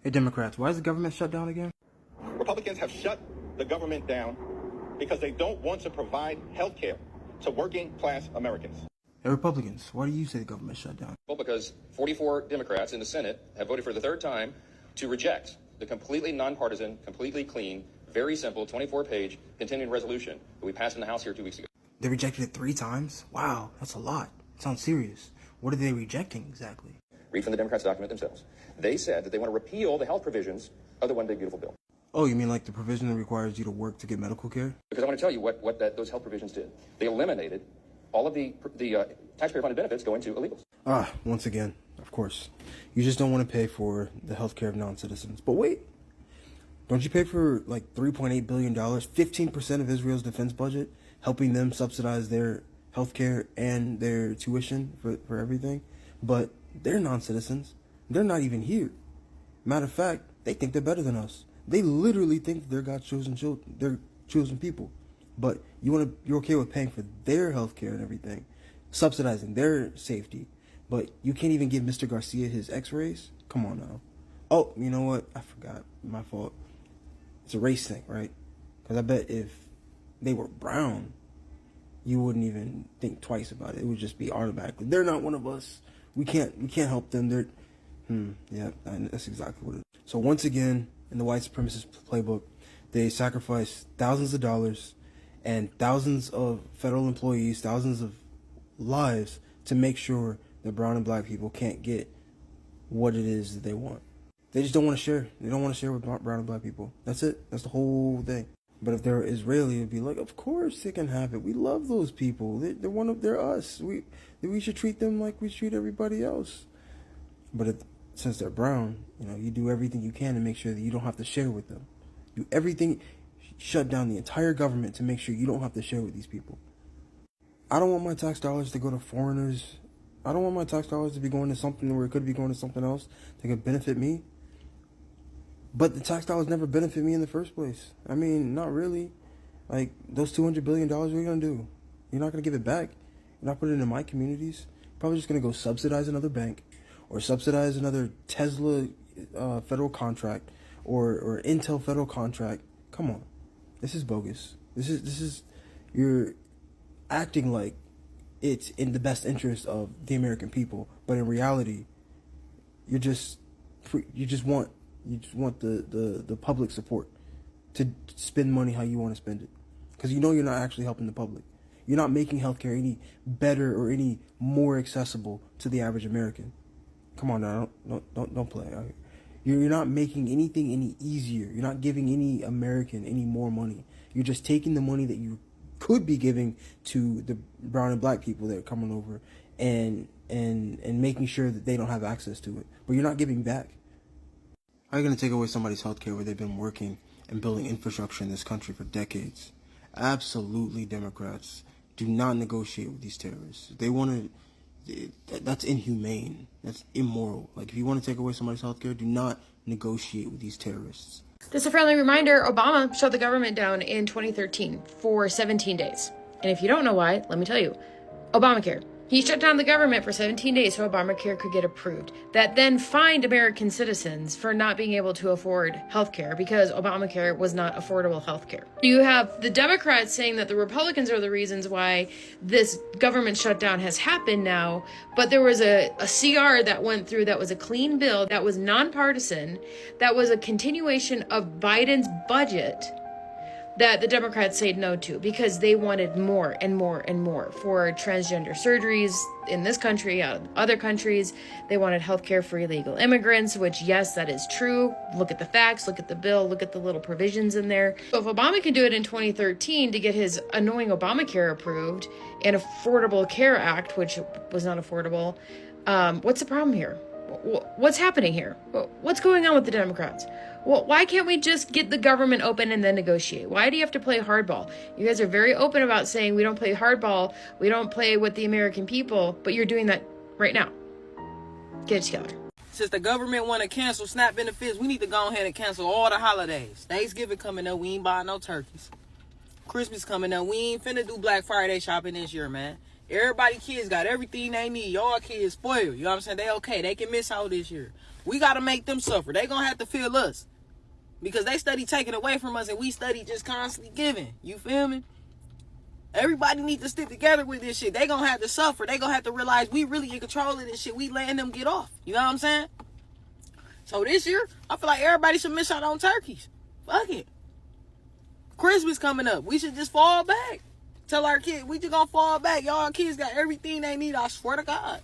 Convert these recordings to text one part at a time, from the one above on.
Hey, Democrats, why is the government shut down again? Republicans have shut the government down because they don't want to provide health care to working class Americans. Hey, Republicans, why do you say the government shut down? Well, because 44 Democrats in the Senate have voted for the third time to reject the completely nonpartisan, completely clean, very simple 24-page continuing resolution that we passed in the House here 2 weeks ago. They rejected it 3 times? Wow, that's a lot. It sounds serious. What are they rejecting exactly? Read from the Democrats' document themselves. They said that they want to repeal the health provisions of the One Big Beautiful Bill. Oh, you mean like the provision that requires you to work to get medical care? Because I want to tell you what those health provisions did. They eliminated all of the taxpayer-funded benefits going to illegals. Once again, of course. You just don't want to pay for the health care of non-citizens. But wait, don't you pay for like $3.8 billion, 15% of Israel's defense budget, helping them subsidize their health care and their tuition for everything? But they're non-citizens. They're not even here. Matter of fact, they think they're better than us. They literally think they're God's chosen children. They're chosen people. But you're okay with paying for their health care and everything, subsidizing their safety. But you can't even give Mr. Garcia his x-rays? Come on now. Oh, you know what? I forgot. My fault. It's a race thing, right? Because I bet if they were brown, you wouldn't even think twice about it. It would just be automatically. They're not one of us. We can't help them. Yeah, that's exactly what it is. So once again, in the white supremacist playbook, they sacrifice thousands of dollars and thousands of federal employees, thousands of lives to make sure that brown and black people can't get what it is that they want. They just don't want to share. They don't want to share with brown and black people. That's it. That's the whole thing. But if they're Israeli, it'd be like, of course they can have it. We love those people. They're us. We should treat them like we treat everybody else. But since they're brown, you do everything you can to make sure that you don't have to share with them. Do everything, shut down the entire government to make sure you don't have to share with these people. I don't want my tax dollars to go to foreigners. I don't want my tax dollars to be going to something where it could be going to something else that could benefit me. But the tax dollars never benefit me in the first place. I mean, not really. Like, those $200 billion, what are you going to do? You're not going to give it back. You're not putting it in my communities. You're probably just going to go subsidize another bank or subsidize another Tesla federal contract or Intel federal contract. Come on. This is bogus. This is you're acting like it's in the best interest of the American people, but in reality, you just want the public support to spend money how you want to spend it, because you're not actually helping the public. You're not making healthcare any better or any more accessible to the average American. Come on now, don't play. You're not making anything any easier. You're not giving any American any more money. You're just taking the money that you could be giving to the brown and black people that are coming over and making sure that they don't have access to it. But you're not giving back. How are you going to take away somebody's healthcare where they've been working and building infrastructure in this country for decades? Absolutely, Democrats, do not negotiate with these terrorists. They want to. That's inhumane. That's immoral. Like, if you want to take away somebody's healthcare, do not negotiate with these terrorists. Just a friendly reminder, Obama shut the government down in 2013 for 17 days. And if you don't know why, let me tell you. Obamacare. He shut down the government for 17 days so Obamacare could get approved. That then fined American citizens for not being able to afford healthcare because Obamacare was not affordable healthcare. You have the Democrats saying that the Republicans are the reasons why this government shutdown has happened now, but there was a CR that went through that was a clean bill, that was nonpartisan, that was a continuation of Biden's budget that the Democrats said no to because they wanted more and more and more for transgender surgeries in this country, other countries. They wanted healthcare for illegal immigrants, which, yes, that is true. Look at the facts, look at the bill, look at the little provisions in there. So if Obama could do it in 2013 to get his annoying Obamacare approved and Affordable Care Act, which was not affordable, what's the problem here? What's happening here? What's going on with the Democrats? Well, why can't we just get the government open and then negotiate? Why do you have to play hardball? You guys are very open about saying we don't play hardball, we don't play with the American people, but you're doing that right now. Get it together. Since the government want to cancel SNAP benefits, we need to go ahead and cancel all the holidays. Thanksgiving coming up, we ain't buying no turkeys. Christmas coming up, we ain't finna do Black Friday shopping this year, man. Everybody kids got everything they need. Y'all kids spoiled. You know what I'm saying? They okay. They can miss out this year. We got to make them suffer. They going to have to feel us. Because they study taking away from us and we study just constantly giving. You feel me? Everybody need to stick together with this shit. They going to have to suffer. They going to have to realize we really in control of this shit. We letting them get off. You know what I'm saying? So this year, I feel like everybody should miss out on turkeys. Fuck it. Christmas coming up. We should just fall back. Tell our kids, we just gonna fall back. Y'all kids got everything they need, I swear to God.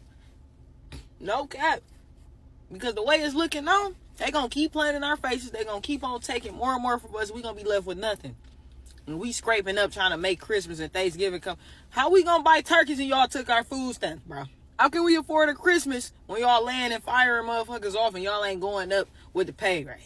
No cap. Because the way it's looking now, they gonna keep playing in our faces. They gonna keep on taking more and more from us. We gonna be left with nothing. And we scraping up trying to make Christmas and Thanksgiving come. How we gonna buy turkeys and y'all took our food stamps, bro? How can we afford a Christmas when y'all laying and firing motherfuckers off and y'all ain't going up with the pay rate?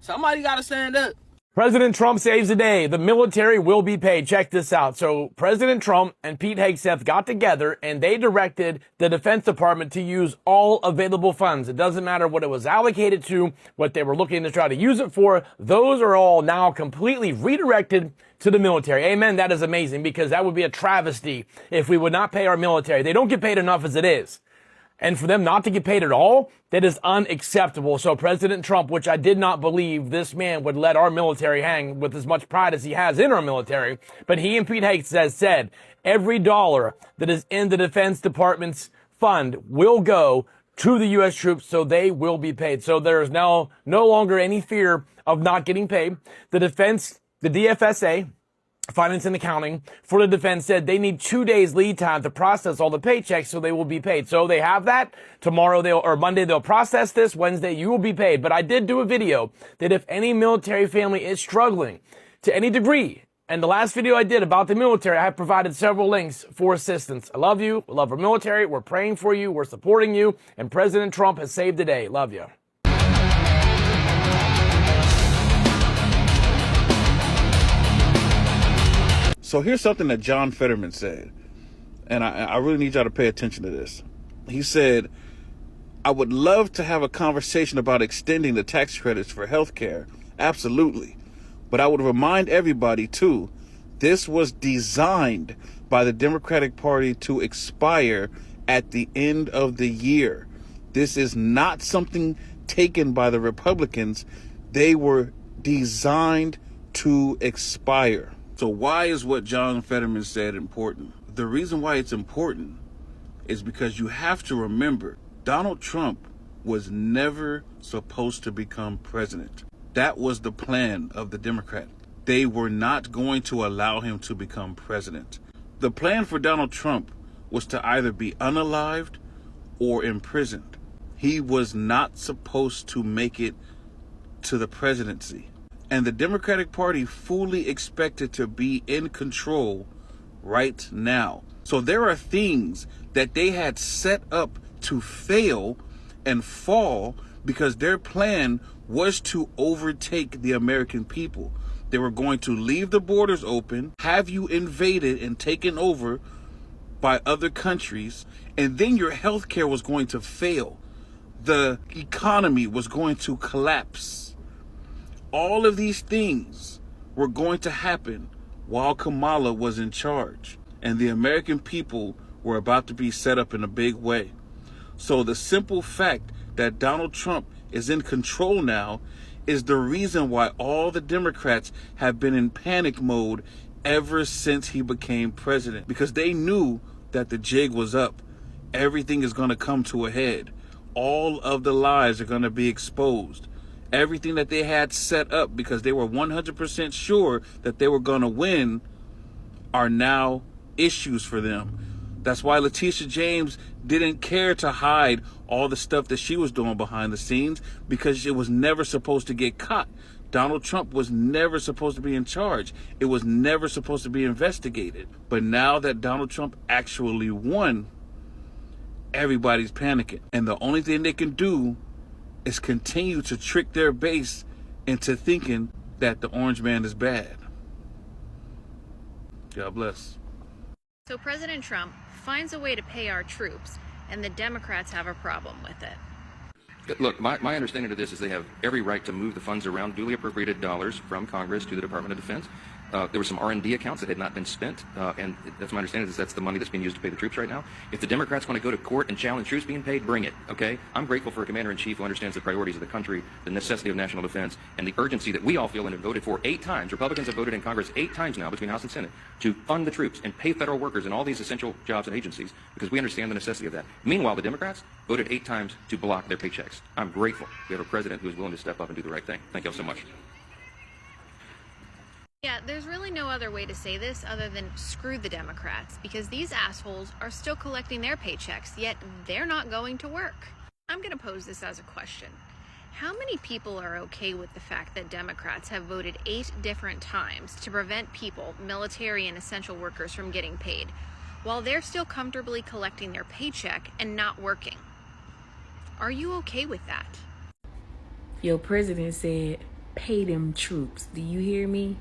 Somebody gotta stand up. President Trump saves the day. The military will be paid. Check this out. So President Trump and Pete Hegseth got together and they directed the Defense Department to use all available funds. It doesn't matter what it was allocated to, what they were looking to try to use it for. Those are all now completely redirected to the military. Amen. That is amazing because that would be a travesty if we would not pay our military. They don't get paid enough as it is. And for them not to get paid at all, that is unacceptable. So President Trump, which I did not believe this man would let our military hang with as much pride as he has in our military, but he and Pete Hegseth said every dollar that is in the Defense Department's fund will go to the U.S. troops, so they will be paid. So there is now no longer any fear of not getting paid. The DFSA, Finance and Accounting for the defense said they need 2 days lead time to process all the paychecks so they will be paid. So they have that. Tomorrow Monday they'll process this. Wednesday you will be paid. But I did do a video that if any military family is struggling to any degree, and the last video I did about the military, I have provided several links for assistance. I love you. We love our military. We're praying for you. We're supporting you. And President Trump has saved the day. Love you. So here's something that John Fetterman said, and I really need y'all to pay attention to this. He said, I would love to have a conversation about extending the tax credits for healthcare. Absolutely. But I would remind everybody, too, this was designed by the Democratic Party to expire at the end of the year. This is not something taken by the Republicans. They were designed to expire. So why is what John Fetterman said important? The reason why it's important is because you have to remember Donald Trump was never supposed to become president. That was the plan of the Democrats. They were not going to allow him to become president. The plan for Donald Trump was to either be unalived or imprisoned. He was not supposed to make it to the presidency. And the Democratic Party fully expected to be in control right now. So there are things that they had set up to fail and fall because their plan was to overtake the American people. They were going to leave the borders open, have you invaded and taken over by other countries, and then your health care was going to fail. The economy was going to collapse. All of these things were going to happen while Kamala was in charge, and the American people were about to be set up in a big way. So the simple fact that Donald Trump is in control now is the reason why all the Democrats have been in panic mode ever since he became president, because they knew that the jig was up. Everything is going to come to a head. All of the lies are going to be exposed. Everything that they had set up because they were 100% sure that they were going to win are now issues for them. That's why Letitia James didn't care to hide all the stuff that she was doing behind the scenes, because it was never supposed to get caught. Donald Trump was never supposed to be in charge. It was never supposed to be investigated. But now that Donald Trump actually won, everybody's panicking. And the only thing they can do is continue to trick their base into thinking that the orange man is bad. God bless. So President Trump finds a way to pay our troops, and the Democrats have a problem with it. Look, my understanding of this is they have every right to move the funds around, duly appropriated dollars from Congress to the Department of Defense. There were some R&D accounts that had not been spent, and that's my understanding is that's the money that's being used to pay the troops right now. If the Democrats want to go to court and challenge troops being paid, bring it, okay? I'm grateful for a commander-in-chief who understands the priorities of the country, the necessity of national defense, and the urgency that we all feel and have voted for 8 times. Republicans have voted in Congress 8 times now between House and Senate to fund the troops and pay federal workers in all these essential jobs and agencies because we understand the necessity of that. Meanwhile, the Democrats voted 8 times to block their paychecks. I'm grateful we have a president who is willing to step up and do the right thing. Thank you all so much. Yeah, there's really no other way to say this other than screw the Democrats, because these assholes are still collecting their paychecks, yet they're not going to work. I'm going to pose this as a question. How many people are okay with the fact that Democrats have voted 8 different times to prevent people, military and essential workers, from getting paid, while they're still comfortably collecting their paycheck and not working? Are you okay with that? Your president said, pay them troops. Do you hear me?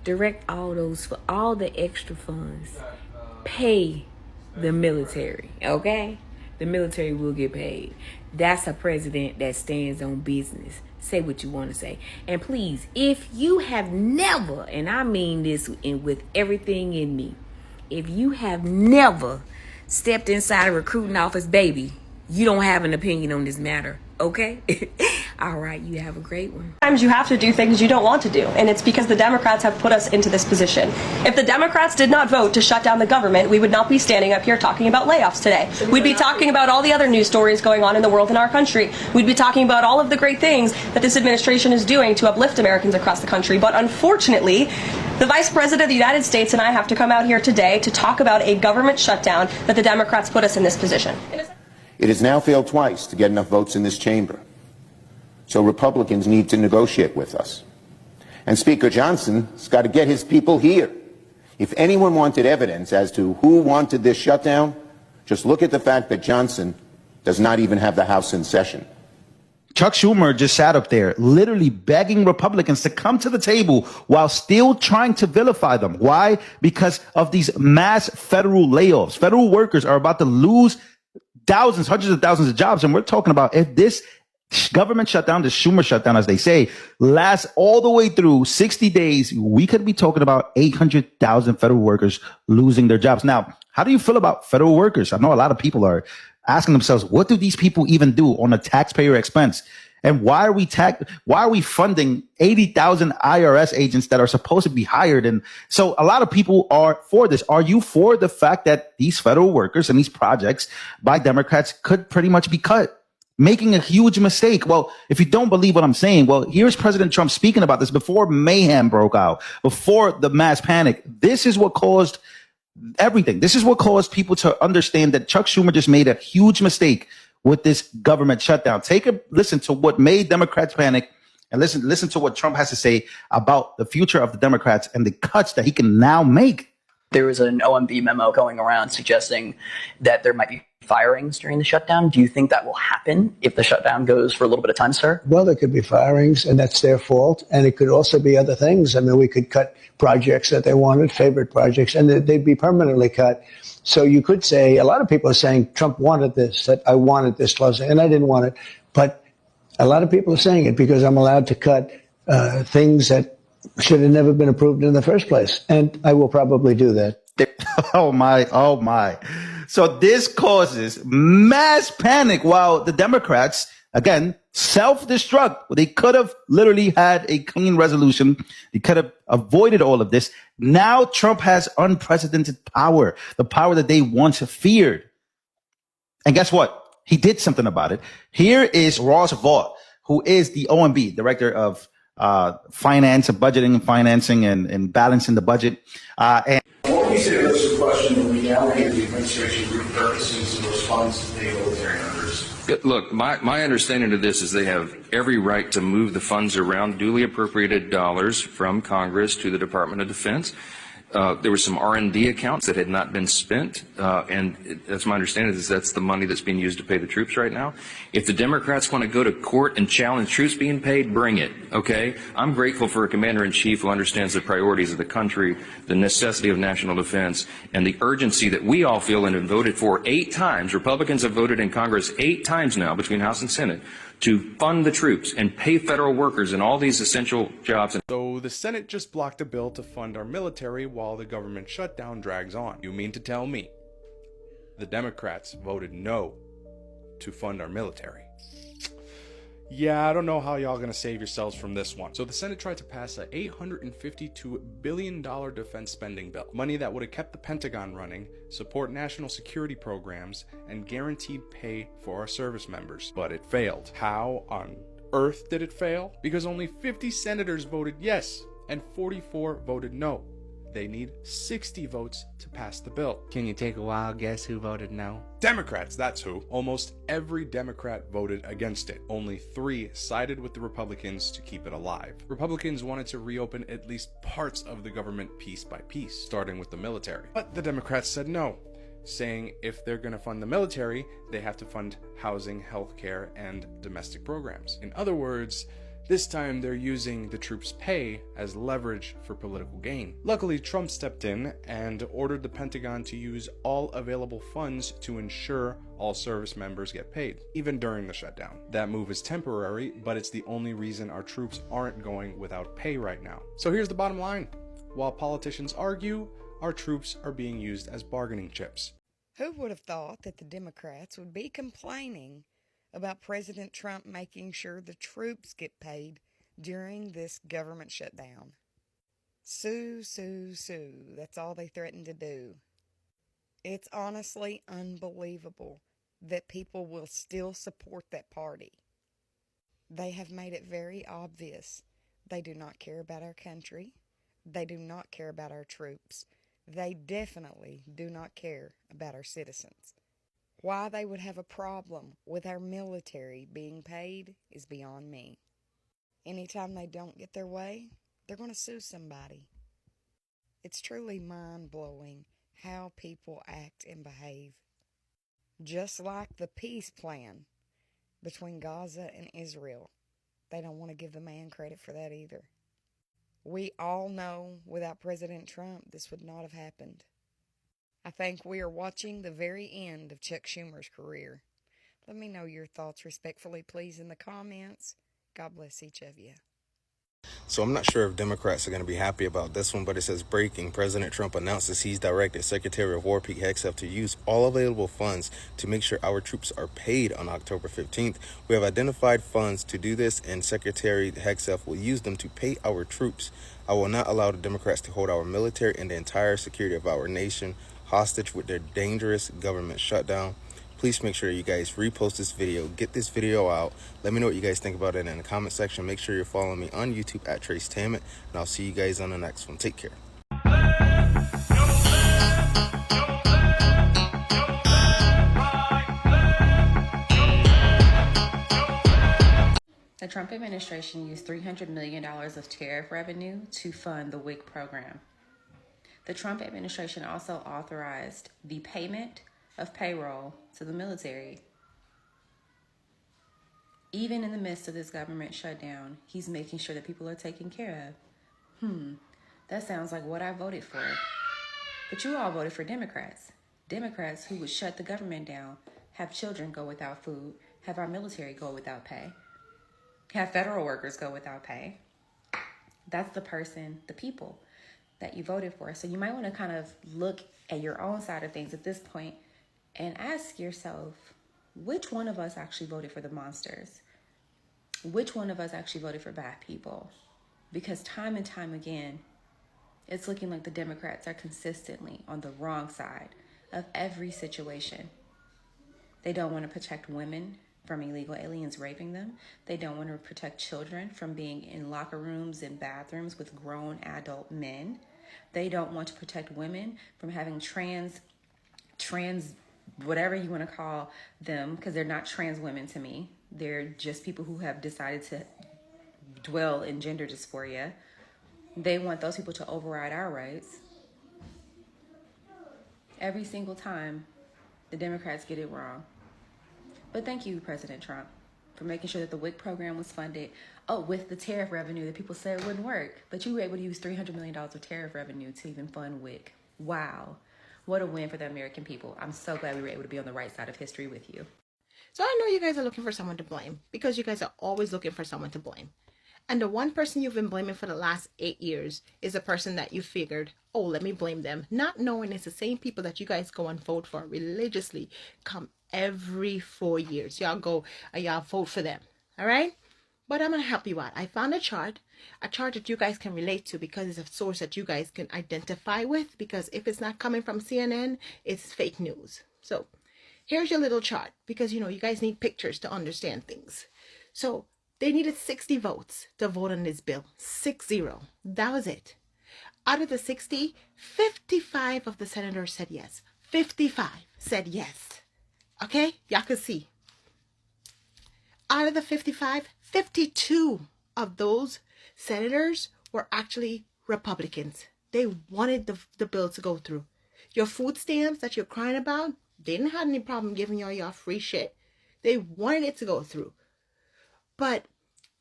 Direct all those for all the extra funds. Pay the military, okay? The military will get paid. That's a president that stands on business. Say what you want to say. And please, if you have never, and I mean this with everything in me, if you have never stepped inside a recruiting office, baby, you don't have an opinion on this matter, okay? All right, you have a great one. Sometimes you have to do things you don't want to do, and it's because the Democrats have put us into this position. If the Democrats did not vote to shut down the government, we would not be standing up here talking about layoffs today. We'd be talking about all the other news stories going on in the world in our country. We'd be talking about all of the great things that this administration is doing to uplift Americans across the country. But unfortunately, the Vice President of the United States and I have to come out here today to talk about a government shutdown that the Democrats put us in this position. It has now failed twice to get enough votes in this chamber. So Republicans need to negotiate with us. And Speaker Johnson's got to get his people here. If anyone wanted evidence as to who wanted this shutdown, just look at the fact that Johnson does not even have the House in session. Chuck Schumer just sat up there literally begging Republicans to come to the table while still trying to vilify them. Why? Because of these mass federal layoffs. Federal workers are about to lose thousands, hundreds of thousands of jobs. And we're talking about if this government shutdown, the Schumer shutdown, as they say, lasts all the way through 60 days, we could be talking about 800,000 federal workers losing their jobs. Now, how do you feel about federal workers? I know a lot of people are asking themselves, what do these people even do on a taxpayer expense? And why are we funding 80,000 IRS agents that are supposed to be hired? And so a lot of people are for this. Are you for the fact that these federal workers and these projects by Democrats could pretty much be cut? Making a huge mistake. Well, if you don't believe what I'm saying, well, here's President Trump speaking about this before mayhem broke out, before the mass panic. This is what caused everything. This is what caused people to understand that Chuck Schumer just made a huge mistake with this government shutdown. Take a listen to what made Democrats panic and listen to what Trump has to say about the future of the Democrats and the cuts that he can now make. There was an OMB memo going around suggesting that there might be firings during the shutdown. Do you think that will happen if the shutdown goes for a little bit of time, sir? Well, there could be firings, and that's their fault. And it could also be other things. I mean, we could cut projects that they wanted, favorite projects, and they'd be permanently cut. So you could say, a lot of people are saying Trump wanted this, that I wanted this closing, and I didn't want it. But a lot of people are saying it because I'm allowed to cut things that should have never been approved in the first place. And I will probably do that. Oh my. So this causes mass panic while the Democrats, again, self-destruct. They could have literally had a clean resolution. They could have avoided all of this. Now Trump has unprecedented power, the power that they once feared. And guess what? He did something about it. Here is Ross Vaught, who is the OMB, Director of Finance and Budgeting and Financing and Balancing the Budget. And what would you say to this question of the reality of the administration repurposing some of those funds to pay military members? Look, my understanding of this is they have every right to move the funds around, duly appropriated dollars from Congress to the Department of Defense. There were some R&D accounts that had not been spent, and that's my understanding is that's the money that's being used to pay the troops right now. If the Democrats want to go to court and challenge troops being paid, bring it, okay? I'm grateful for a commander-in-chief who understands the priorities of the country, the necessity of national defense, and the urgency that we all feel and have voted for 8 times. Republicans have voted in Congress 8 times now between House and Senate to fund the troops and pay federal workers in all these essential jobs. So the Senate just blocked a bill to fund our military while the government shutdown drags on. You mean to tell me the Democrats voted no to fund our military? Yeah, I don't know how y'all gonna save yourselves from this one. So the Senate tried to pass a $852 billion defense spending bill. Money that would have kept the Pentagon running, support national security programs, and guaranteed pay for our service members. But it failed. How on earth did it fail? Because only 50 senators voted yes, and 44 voted no. They need 60 votes to pass the bill. Can you take a wild guess who voted no? Democrats, that's who. Almost every Democrat voted against it. Only 3 sided with the Republicans to keep it alive. Republicans wanted to reopen at least parts of the government piece by piece, starting with the military. But the Democrats said no, saying if they're going to fund the military, they have to fund housing, healthcare, and domestic programs. In other words, this time they're using the troops' pay as leverage for political gain. Luckily, Trump stepped in and ordered the Pentagon to use all available funds to ensure all service members get paid, even during the shutdown. That move is temporary, but it's the only reason our troops aren't going without pay right now. So here's the bottom line. While politicians argue, our troops are being used as bargaining chips. Who would have thought that the Democrats would be complaining about President Trump making sure the troops get paid during this government shutdown? Sue, sue, sue. That's all they threaten to do. It's honestly unbelievable that people will still support that party. They have made it very obvious they do not care about our country. They do not care about our troops. They definitely do not care about our citizens. Why they would have a problem with our military being paid is beyond me. Anytime they don't get their way, they're going to sue somebody. It's truly mind-blowing how people act and behave. Just like the peace plan between Gaza and Israel, they don't want to give the man credit for that either. We all know without President Trump, this would not have happened. I think we are watching the very end of Chuck Schumer's career. Let me know your thoughts respectfully, please, in the comments. God bless each of you. So I'm not sure if Democrats are going to be happy about this one, but it says breaking. President Trump announces he's directed Secretary of War Pete Hegseth to use all available funds to make sure our troops are paid on October 15th. We have identified funds to do this, and Secretary Hegseth will use them to pay our troops. I will not allow the Democrats to hold our military and the entire security of our nation hostage with their dangerous government shutdown. Please make sure you guys repost this video, get this video out. Let me know what you guys think about it in the comment section. Make sure you're following me on YouTube at Trace Tammet, and I'll see you guys on the next one. Take care. The Trump administration used $300 million of tariff revenue to fund the WIC program. The Trump administration also authorized the payment of payroll to the military. Even in the midst of this government shutdown, he's making sure that people are taken care of. That sounds like what I voted for. But you all voted for Democrats. Democrats who would shut the government down, have children go without food, have our military go without pay, have federal workers go without pay. That's the person, the people that you voted for. So you might want to kind of look at your own side of things at this point and ask yourself, which one of us actually voted for the monsters? Which one of us actually voted for bad people? Because time and time again, it's looking like the Democrats are consistently on the wrong side of every situation. They don't want to protect women from illegal aliens raping them. They don't want to protect children from being in locker rooms and bathrooms with grown adult men. They don't want to protect women from having trans, whatever you want to call them, because they're not trans women to me. They're just people who have decided to dwell in gender dysphoria. They want those people to override our rights. Every single time, the Democrats get it wrong. But thank you, President Trump, for making sure that the WIC program was funded. Oh, with the tariff revenue that people said wouldn't work. But you were able to use $300 million of tariff revenue to even fund WIC. Wow. What a win for the American people. I'm so glad we were able to be on the right side of history with you. So I know you guys are looking for someone to blame because you guys are always looking for someone to blame. And the one person you've been blaming for the last 8 years is a person that you figured, oh, let me blame them. Not knowing it's the same people that you guys go and vote for religiously come every 4 years. Y'all go and y'all vote for them. All right? But I'm going to help you out. I found a chart that you guys can relate to because it's a source that you guys can identify with. Because if it's not coming from CNN, it's fake news. So here's your little chart because, you guys need pictures to understand things. So they needed 60 votes to vote on this bill. 60. That was it. Out of the 60, 55 of the senators said yes. 55 said yes. Okay? Y'all can see. Out of the 55, 52 of those senators were actually Republicans. They wanted the bill to go through. Your food stamps that you're crying about, they didn't have any problem giving y'all free shit. They wanted it to go through. But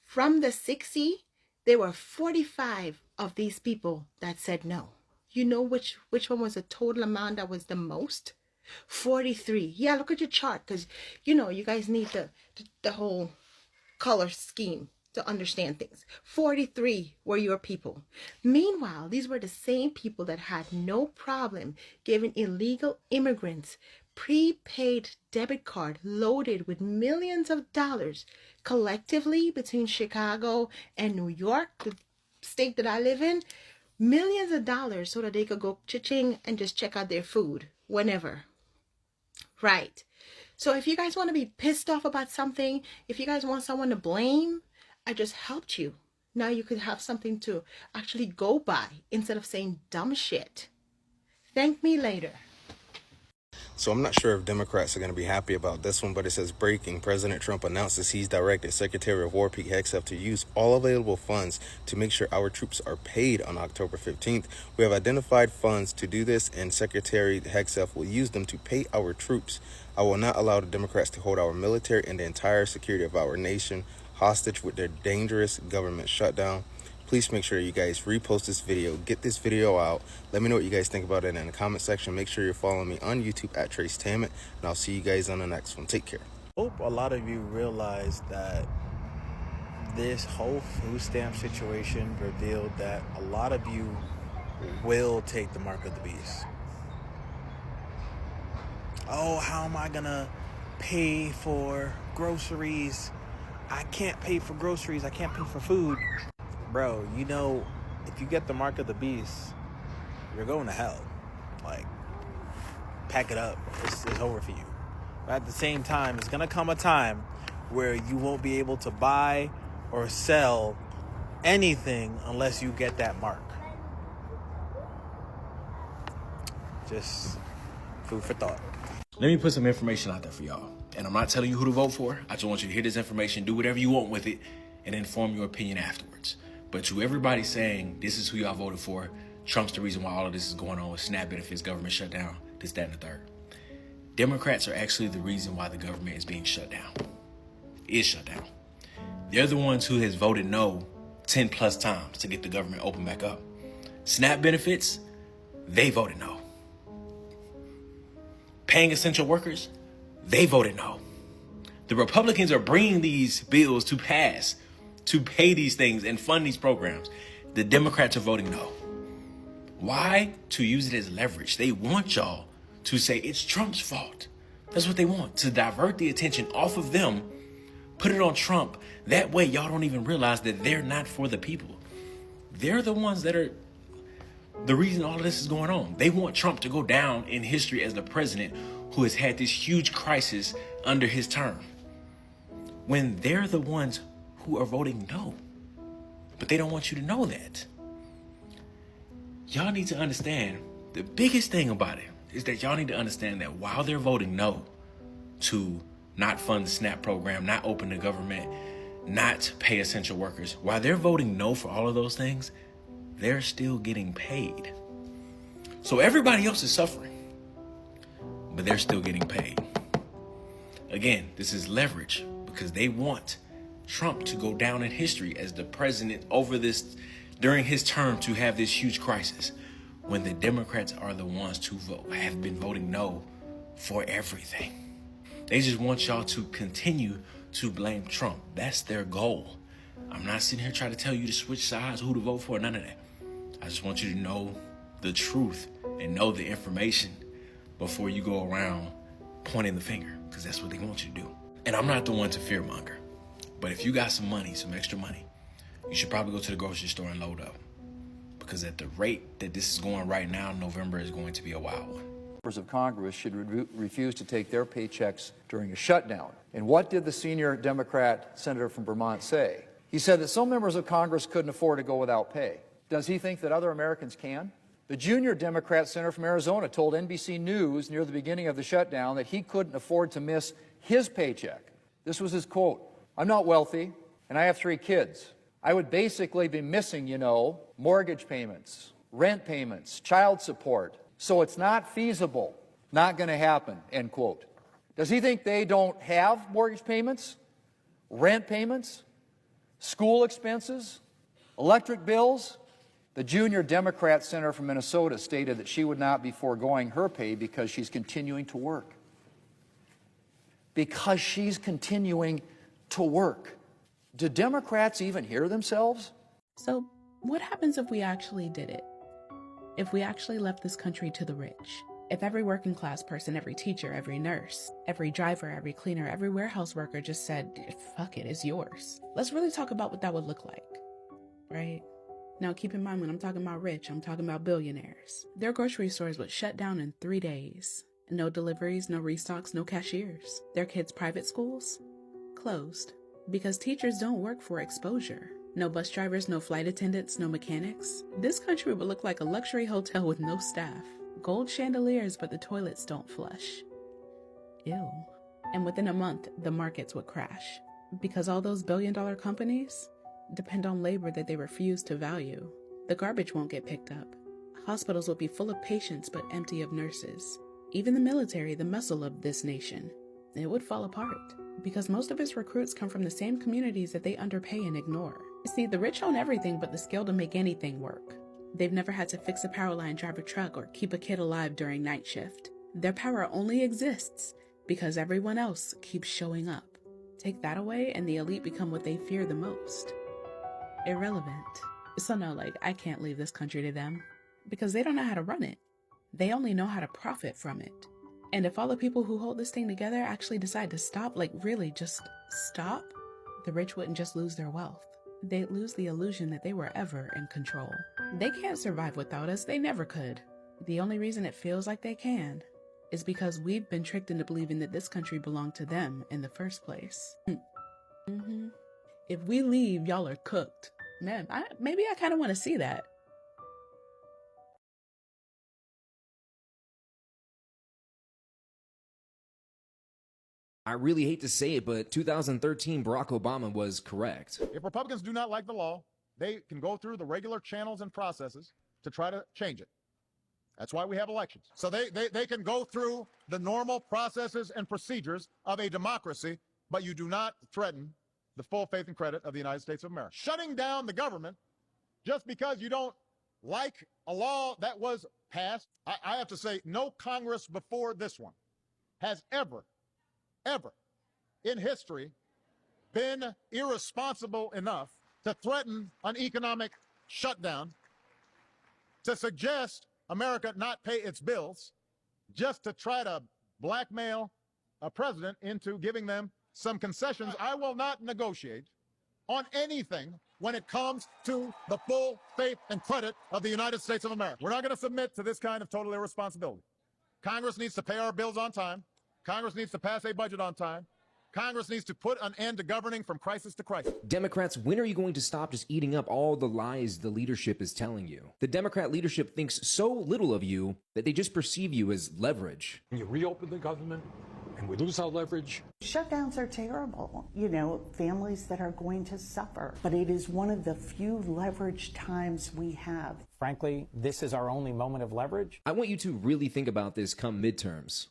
from the 60, there were 45 of these people that said no. You know which one was the total amount that was the most? 43. Yeah, look at your chart because, you guys need the whole color scheme to understand things. 43 were your people. Meanwhile, these were the same people that had no problem giving illegal immigrants prepaid debit card loaded with millions of dollars collectively between Chicago and New York, the state that I live in, millions of dollars so that they could go cha-ching and just check out their food whenever. Right. So if you guys want to be pissed off about something, if you guys want someone to blame, I just helped you. Now you could have something to actually go by instead of saying dumb shit. Thank me later. So I'm not sure if Democrats are going to be happy about this one, but it says breaking. President Trump announces he's directed Secretary of War Pete Hegseth to use all available funds to make sure our troops are paid on October 15th. We have identified funds to do this, and Secretary Hegseth will use them to pay our troops. I will not allow the Democrats to hold our military and the entire security of our nation hostage with their dangerous government shutdown. Please make sure you guys repost this video, get this video out. Let me know what you guys think about it in the comment section. Make sure you're following me on YouTube at Trace Tammet, and I'll see you guys on the next one. Take care. Hope a lot of you realize that this whole food stamp situation revealed that a lot of you will take the mark of the beast. Oh, how am I gonna pay for groceries? I can't pay for groceries. I can't pay for food. Bro, if you get the mark of the beast, you're going to hell. Like, pack it up. It's over for you. But at the same time, it's going to come a time where you won't be able to buy or sell anything unless you get that mark. Just food for thought. Let me put some information out there for y'all. And I'm not telling you who to vote for. I just want you to hear this information, do whatever you want with it, and then form your opinion afterwards. But to everybody saying this is who y'all voted for, Trump's the reason why all of this is going on with SNAP benefits, government shutdown, this, that, and the third. Democrats are actually the reason why the government is being shut down. Is shut down. They're the ones who has voted no 10 plus times to get the government open back up. SNAP benefits, they voted no. Paying essential workers, they voted no. The Republicans are bringing these bills to pass to pay these things and fund these programs. The Democrats are voting no. Why? To use it as leverage. They want y'all to say it's Trump's fault. That's what they want, to divert the attention off of them, put it on Trump. That way y'all don't even realize that they're not for the people. They're the ones that are the reason all of this is going on. They want Trump to go down in history as the president who has had this huge crisis under his term, when they're the ones who are voting no. But they don't want you to know that. Y'all need to understand, the biggest thing about it is that y'all need to understand that while they're voting no to not fund the SNAP program, not open the government, not pay essential workers, while they're voting no for all of those things, they're still getting paid. So everybody else is suffering, but they're still getting paid. Again, this is leverage because they want Trump to go down in history as the president over this, during his term, to have this huge crisis, when the Democrats are the ones to vote, have been voting no for everything. They just want y'all to continue to blame Trump. That's their goal. I'm not sitting here trying to tell you to switch sides, who to vote for, none of that. I just want you to know the truth and know the information before you go around pointing the finger, because that's what they want you to do. And I'm not the one to fearmonger, but if you got some money, some extra money, you should probably go to the grocery store and load up, because at the rate that this is going right now, November is going to be a wild one. Members of Congress should refuse to take their paychecks during a shutdown. And what did the senior Democrat senator from Vermont say? He said that some members of Congress couldn't afford to go without pay. Does he think that other Americans can? The junior Democrat senator from Arizona told NBC News near the beginning of the shutdown that he couldn't afford to miss his paycheck. This was his quote: "I'm not wealthy, and I have 3 kids. I would basically be missing, mortgage payments, rent payments, child support. So it's not feasible, not going to happen," end quote. Does he think they don't have mortgage payments, rent payments, school expenses, electric bills? The junior Democrat senator from Minnesota stated that she would not be foregoing her pay because she's continuing to work. Because she's continuing to work. Do Democrats even hear themselves? So what happens if we actually did it? If we actually left this country to the rich? If every working class person, every teacher, every nurse, every driver, every cleaner, every warehouse worker just said, fuck it, it's yours. Let's really talk about what that would look like, right? Now keep in mind, when I'm talking about rich, I'm talking about billionaires. Their grocery stores would shut down in 3 days. No deliveries, no restocks, no cashiers. Their kids' private schools? Closed. Because teachers don't work for exposure. No bus drivers, no flight attendants, no mechanics. This country would look like a luxury hotel with no staff. Gold chandeliers, but the toilets don't flush. Ew. And within a month, the markets would crash. Because all those billion-dollar companies depend on labor that they refuse to value. The garbage won't get picked up. Hospitals will be full of patients but empty of nurses. Even the military, the muscle of this nation, it would fall apart. Because most of its recruits come from the same communities that they underpay and ignore. You see, the rich own everything but the skill to make anything work. They've never had to fix a power line, drive a truck, or keep a kid alive during night shift. Their power only exists because everyone else keeps showing up. Take that away and the elite become what they fear the most. Irrelevant. So no, I can't leave this country to them because they don't know how to run it. They only know how to profit from it. And if all the people who hold this thing together actually decide to stop, really just stop, the rich wouldn't just lose their wealth. They'd lose the illusion that they were ever in control. They can't survive without us. They never could. The only reason it feels like they can is because we've been tricked into believing that this country belonged to them in the first place. If we leave, y'all are cooked. Man, maybe I kind of want to see that. I really hate to say it, but 2013 Barack Obama was correct. If Republicans do not like the law, they can go through the regular channels and processes to try to change it. That's why we have elections. So they can go through the normal processes and procedures of a democracy, but you do not threaten the full faith and credit of the United States of America. Shutting down the government just because you don't like a law that was passed, I have to say no Congress before this one has ever in history been irresponsible enough to threaten an economic shutdown, to suggest America not pay its bills, just to try to blackmail a president into giving them some concessions. I will not negotiate on anything when it comes to the full faith and credit of the United States of America. We're not going to submit to this kind of total irresponsibility. Congress needs to pay our bills on time. Congress needs to pass a budget on time. Congress needs to put an end to governing from crisis to crisis. Democrats, when are you going to stop just eating up all the lies the leadership is telling you? The Democrat leadership thinks so little of you that they just perceive you as leverage. You reopen the government and we lose our leverage. Shutdowns are terrible. Families that are going to suffer. But it is one of the few leverage times we have. Frankly, this is our only moment of leverage. I want you to really think about this come midterms.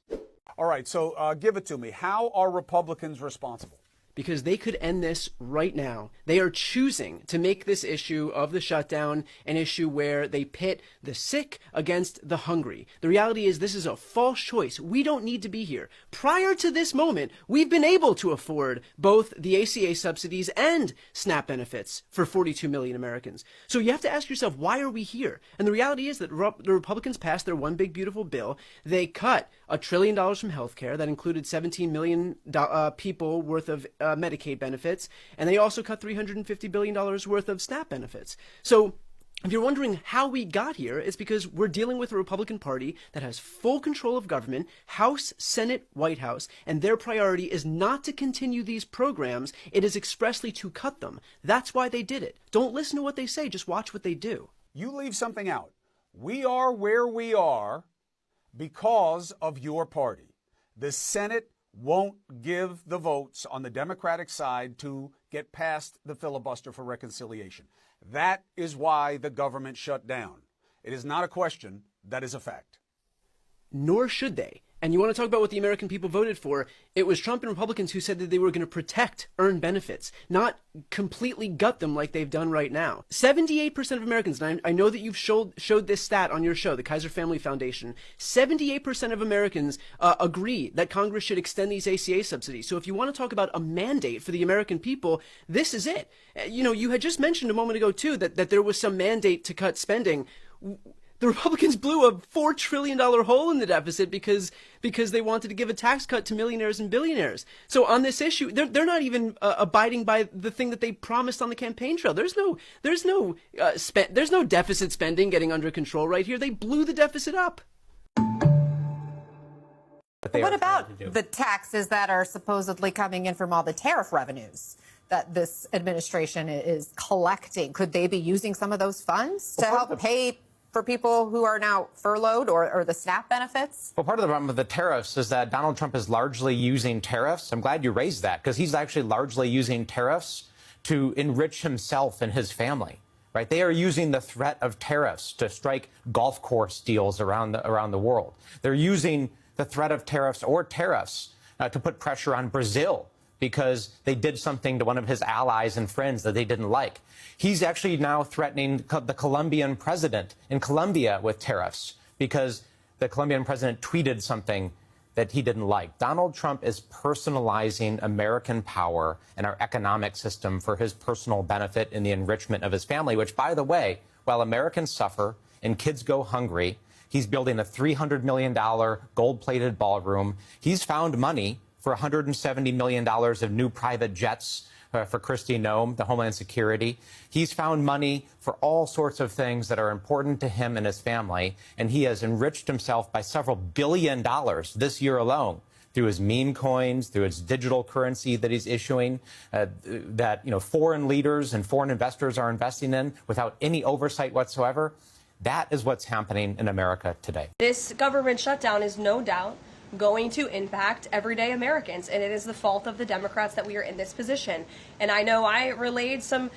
All right, so give it to me. How are Republicans responsible? because they could end this right now. They are choosing to make this issue of the shutdown an issue where they pit the sick against the hungry. The reality is this is a false choice. We don't need to be here. Prior to this moment, we've been able to afford both the ACA subsidies and SNAP benefits for 42 million Americans. So you have to ask yourself, why are we here? And the reality is that the Republicans passed their one big beautiful bill. They cut $1 trillion from healthcare. That included 17 million people worth of Medicaid benefits. And they also cut $350 billion worth of SNAP benefits. So if you're wondering how we got here, it's because we're dealing with a Republican Party that has full control of government, House, Senate, White House, and their priority is not to continue these programs. It is expressly to cut them. That's why they did it. Don't listen to what they say. Just watch what they do. You leave something out. We are where we are because of your party. The Senate won't give the votes on the Democratic side to get past the filibuster for reconciliation. That is why the government shut down. It is not a question. That is a fact. Nor should they. And you want to talk about what the American people voted for? It was Trump and Republicans who said that they were going to protect earned benefits, not completely gut them like they've done right now. 78% of Americans, and I know that you've showed this stat on your show, the Kaiser Family Foundation, 78% of Americans agree that Congress should extend these ACA subsidies. So if you want to talk about a mandate for the American people, this is it. You know, you had just mentioned a moment ago, too, that there was some mandate to cut spending. The Republicans blew a $4 trillion hole in the deficit because they wanted to give a tax cut to millionaires and billionaires. So on this issue, they're not even abiding by the thing that they promised on the campaign trail. There's no deficit spending getting under control right here. They blew the deficit up. What about the taxes that are supposedly coming in from all the tariff revenues that this administration is collecting? Could they be using some of those funds to help pay for people who are now furloughed or the SNAP benefits? Well, part of the problem with the tariffs is that Donald Trump is largely using tariffs. I'm glad you raised that, because he's actually largely using tariffs to enrich himself and his family. Right? They are using the threat of tariffs to strike golf course deals around the world. They're using the threat of tariffs to put pressure on Brazil because they did something to one of his allies and friends that they didn't like. He's actually now threatening the Colombian president in Colombia with tariffs because the Colombian president tweeted something that he didn't like. Donald Trump is personalizing American power and our economic system for his personal benefit and the enrichment of his family, which, by the way, while Americans suffer and kids go hungry, he's building a $300 million gold-plated ballroom. He's found money for $170 million of new private jets for Kristi Noem, the Homeland Security. He's found money for all sorts of things that are important to him and his family, and he has enriched himself by several $billion this year alone through his meme coins, through his digital currency that he's issuing, that foreign leaders and foreign investors are investing in without any oversight whatsoever. That is what's happening in America today. This government shutdown is no doubt going to impact everyday Americans, and it is the fault of the Democrats that we are in this position. And I know I relayed some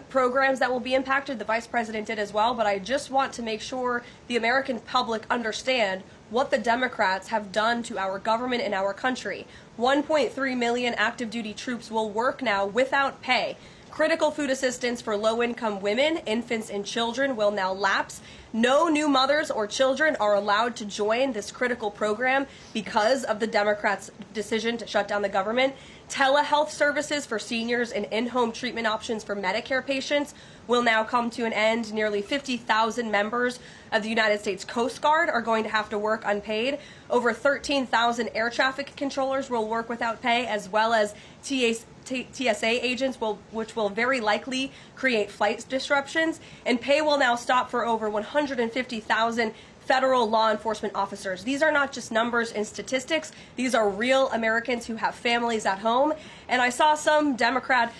programs that will be impacted. The Vice President did as well, but I just want to make sure the American public understand what the Democrats have done to our government and our country. 1.3 million active duty troops will work now without pay. Critical food assistance for low-income women, infants, and children will now lapse. No new mothers or children are allowed to join this critical program because of the Democrats' decision to shut down the government. Telehealth services for seniors and in-home treatment options for Medicare patients will now come to an end. Nearly 50,000 members of the United States Coast Guard are going to have to work unpaid. Over 13,000 air traffic controllers will work without pay, as well as TSA agents, which will very likely create flight disruptions. And pay will now stop for over 150,000 federal law enforcement officers. These are not just numbers and statistics. These are real Americans who have families at home. And I saw some Democrat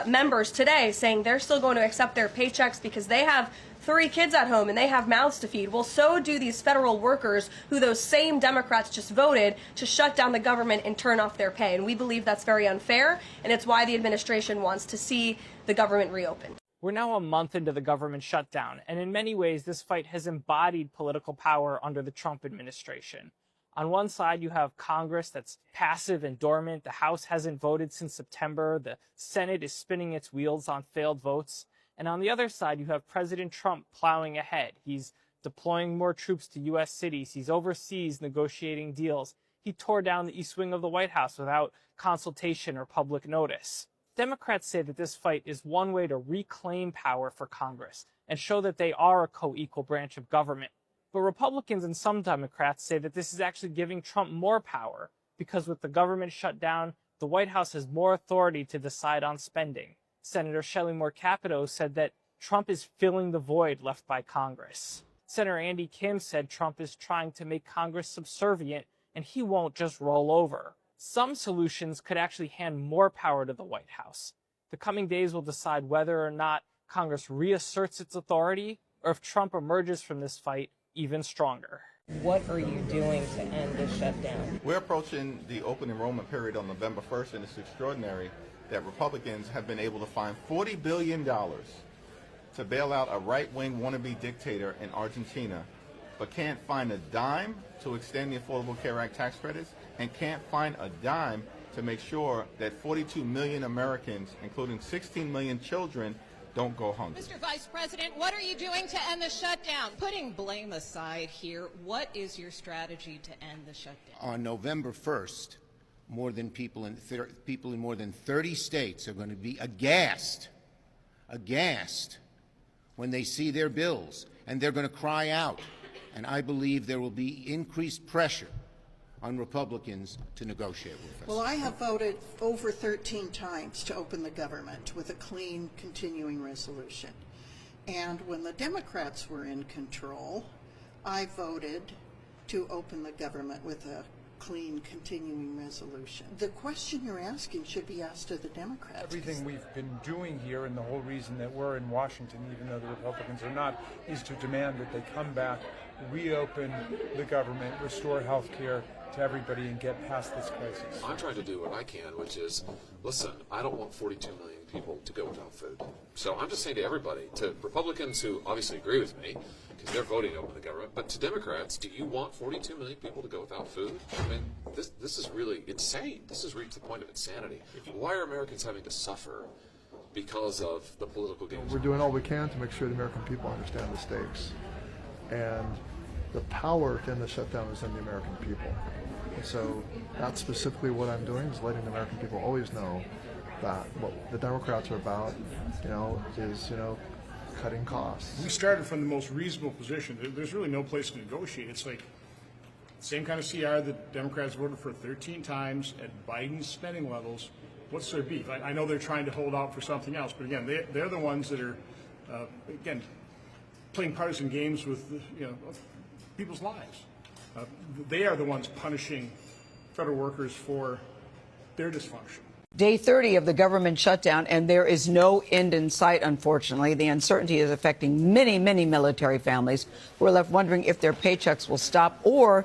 members today saying they're still going to accept their paychecks because they have 3 kids at home and they have mouths to feed. Well, so do these federal workers who those same Democrats just voted to shut down the government and turn off their pay. And we believe that's very unfair, and it's why the administration wants to see the government reopened. We're now a month into the government shutdown, and in many ways, this fight has embodied political power under the Trump administration. On one side, you have Congress that's passive and dormant. The House hasn't voted since September. The Senate is spinning its wheels on failed votes. And on the other side, you have President Trump plowing ahead. He's deploying more troops to U.S. cities. He's overseas negotiating deals. He tore down the East Wing of the White House without consultation or public notice. Democrats say that this fight is one way to reclaim power for Congress and show that they are a co-equal branch of government. But Republicans and some Democrats say that this is actually giving Trump more power because with the government shut down, the White House has more authority to decide on spending. Senator Shelley Moore Capito said that Trump is filling the void left by Congress. Senator Andy Kim said Trump is trying to make Congress subservient and he won't just roll over. Some solutions could actually hand more power to the White House. The coming days will decide whether or not Congress reasserts its authority or if Trump emerges from this fight even stronger. What are you doing to end this shutdown? We're approaching the open enrollment period on November 1st, and it's extraordinary that Republicans have been able to find $40 billion to bail out a right-wing wannabe dictator in Argentina, but can't find a dime to extend the Affordable Care Act tax credits and can't find a dime to make sure that 42 million Americans, including 16 million children, don't go hungry. Mr. Vice President, what are you doing to end the shutdown? Putting blame aside here, what is your strategy to end the shutdown? On November 1st, people in more than 30 states are going to be aghast when they see their bills, and they're going to cry out. And I believe there will be increased pressure on Republicans to negotiate with us. Well, I have voted over 13 times to open the government with a clean continuing resolution. And when the Democrats were in control, I voted to open the government with a clean continuing resolution. The question you're asking should be asked to the Democrats. Everything we've been doing here, and the whole reason that we're in Washington, even though the Republicans are not, is to demand that they come back, reopen the government, restore health care to everybody, and get past this crisis. I'm trying to do what I can, which is, listen, I don't want 42 million people to go without food. So I'm just saying to everybody, to Republicans who obviously agree with me, because they're voting to open the government, but to Democrats, do you want 42 million people to go without food? I mean, this is really insane. This has reached the point of insanity. Why are Americans having to suffer because of the political games? We're doing all we can to make sure the American people understand the stakes. And the power to end the shutdown is in the American people. And so that's specifically what I'm doing, is letting the American people always know that what the Democrats are about, is cutting costs. We started from the most reasonable position. There's really no place to negotiate. It's like the same kind of CR that Democrats voted for 13 times at Biden's spending levels. What's their beef? I know they're trying to hold out for something else, but again, they're the ones that are, again, playing partisan games with people's lives. They are the ones punishing federal workers for their dysfunction. Day 30 of the government shutdown, and there is no end in sight, unfortunately. The uncertainty is affecting many, many military families who are left wondering if their paychecks will stop or,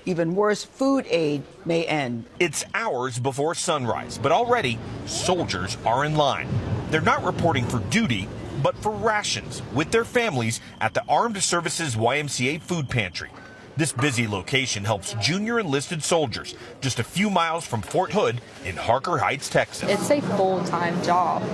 even worse, food aid may end. It's hours before sunrise, but already soldiers are in line. They're not reporting for duty, but for rations with their families at the Armed Services YMCA food pantry. This busy location helps junior enlisted soldiers just a few miles from Fort Hood in Harker Heights, Texas. It's a full-time job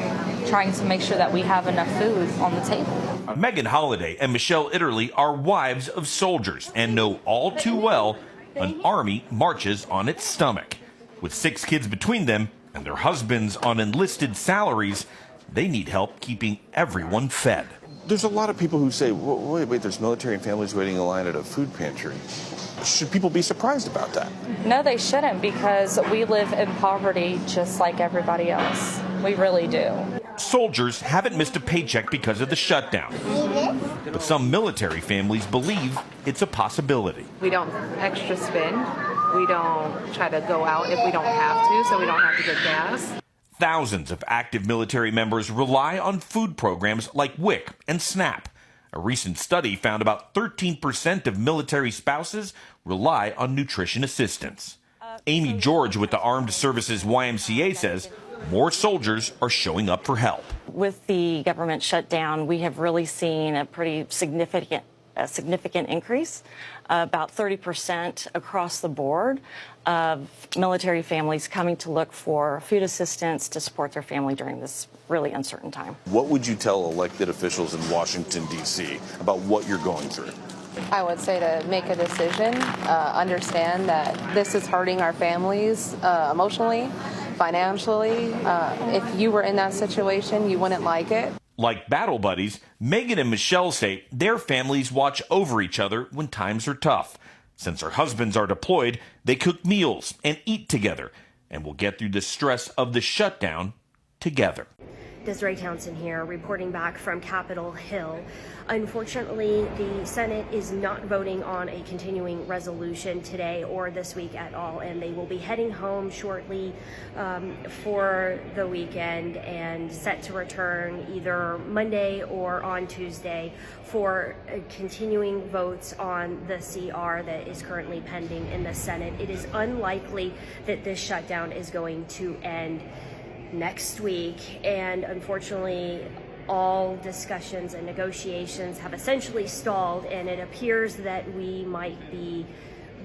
trying to make sure that we have enough food on the table. Megan Holliday and Michelle Italy are wives of soldiers and know all too well an army marches on its stomach. With 6 kids between them and their husbands on enlisted salaries, they need help keeping everyone fed. There's a lot of people who say, wait, there's military and families waiting in line at a food pantry. Should people be surprised about that? No, they shouldn't, because we live in poverty just like everybody else. We really do. Soldiers haven't missed a paycheck because of the shutdown. But some military families believe it's a possibility. We don't extra spend. We don't try to go out if we don't have to, so we don't have to get gas. Thousands of active military members rely on food programs like WIC and SNAP. A recent study found about 13% of military spouses rely on nutrition assistance. Amy George with the Armed Services YMCA says more soldiers are showing up for help. With the government shutdown, we have really seen a pretty significant a significant increase, about 30% across the board of military families coming to look for food assistance to support their family during this really uncertain time. What would you tell elected officials in Washington, D.C. about what you're going through? I would say to make a decision, understand that this is hurting our families emotionally, financially. If you were in that situation, you wouldn't like it. Like battle buddies, Megan and Michelle say their families watch over each other when times are tough. Since their husbands are deployed, they cook meals and eat together and will get through the stress of the shutdown together. Desiree Townsend here, reporting back from Capitol Hill. Unfortunately, the Senate is not voting on a continuing resolution today or this week at all, and they will be heading home shortly for the weekend and set to return either Monday or on Tuesday for continuing votes on the CR that is currently pending in the Senate. It is unlikely that this shutdown is going to end next week, and unfortunately all discussions and negotiations have essentially stalled, and it appears that we might be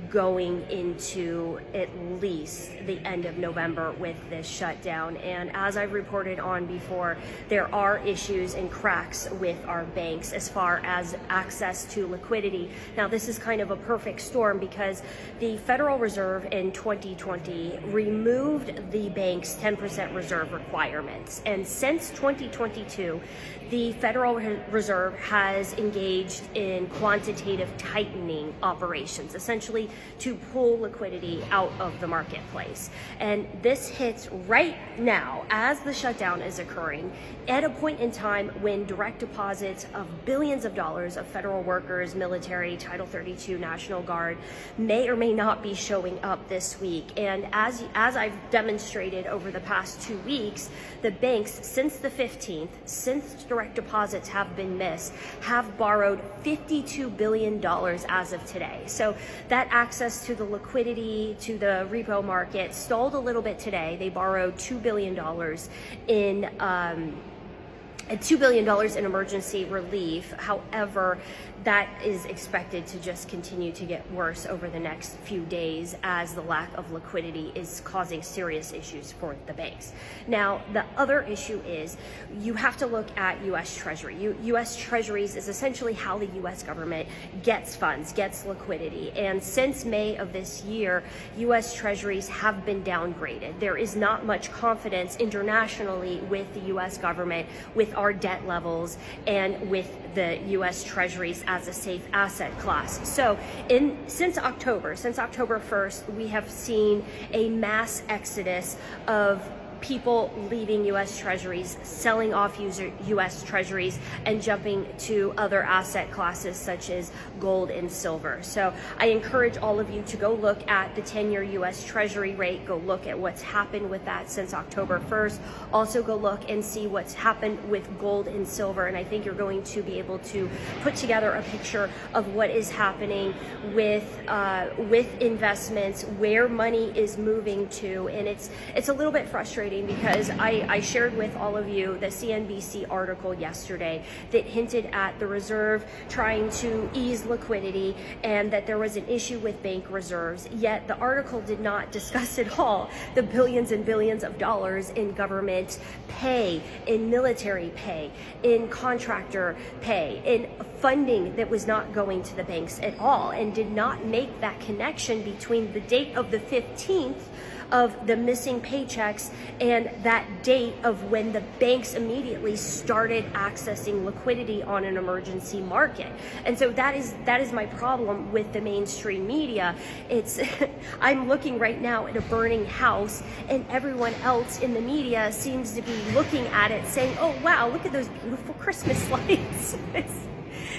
going into at least the end of November with this shutdown. And as I've reported on before, there are issues and cracks with our banks as far as access to liquidity. Now, this is kind of a perfect storm because the Federal Reserve in 2020 removed the bank's 10% reserve requirements. And since 2022, the Federal Reserve has engaged in quantitative tightening operations, essentially to pull liquidity out of the marketplace. And this hits right now as the shutdown is occurring at a point in time when direct deposits of billions of dollars of federal workers, military, Title 32, National Guard may or may not be showing up this week. And as I've demonstrated over the past 2 weeks, the banks since the 15th, since direct deposits have been missed, have borrowed $52 billion as of today. So that access to the liquidity, to the repo market stalled a little bit today. They borrowed $2 billion in $2 billion in emergency relief. However, that is expected to just continue to get worse over the next few days as the lack of liquidity is causing serious issues for the banks. Now, the other issue is you have to look at U.S. Treasury. U.S. Treasuries is essentially how the U.S. government gets funds, gets liquidity. And since May of this year, U.S. Treasuries have been downgraded. There is not much confidence internationally with the U.S. government, with our debt levels, and with the U.S. Treasuries as a safe asset class. So since October 1st, we have seen a mass exodus of people leaving U.S. Treasuries, selling off U.S. Treasuries, and jumping to other asset classes such as gold and silver. So I encourage all of you to go look at the 10-year U.S. Treasury rate, go look at what's happened with that since October 1st. Also go look and see what's happened with gold and silver, and I think you're going to be able to put together a picture of what is happening with investments, where money is moving to, and it's a little bit frustrating because I shared with all of you the CNBC article yesterday that hinted at the Reserve trying to ease liquidity and that there was an issue with bank reserves, yet the article did not discuss at all the billions and billions of dollars in government pay, in military pay, in contractor pay, in funding that was not going to the banks at all, and did not make that connection between the date of the 15th of the missing paychecks and that date of when the banks immediately started accessing liquidity on an emergency market. And so that is my problem with the mainstream media. It's I'm looking right now at a burning house, and everyone else in the media seems to be looking at it saying, oh wow, look at those beautiful Christmas lights.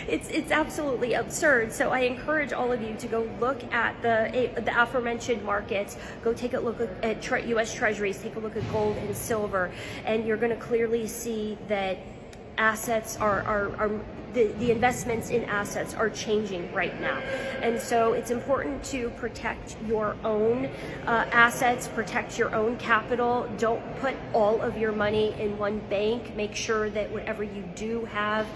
It's absolutely absurd. So I encourage all of you to go look at the aforementioned markets, go take a look at U.S. Treasuries, take a look at gold and silver, and you're going to clearly see that assets the investments in assets are changing right now. And so it's important to protect your own assets, protect your own capital. Don't put all of your money in one bank. Make sure that whatever you do have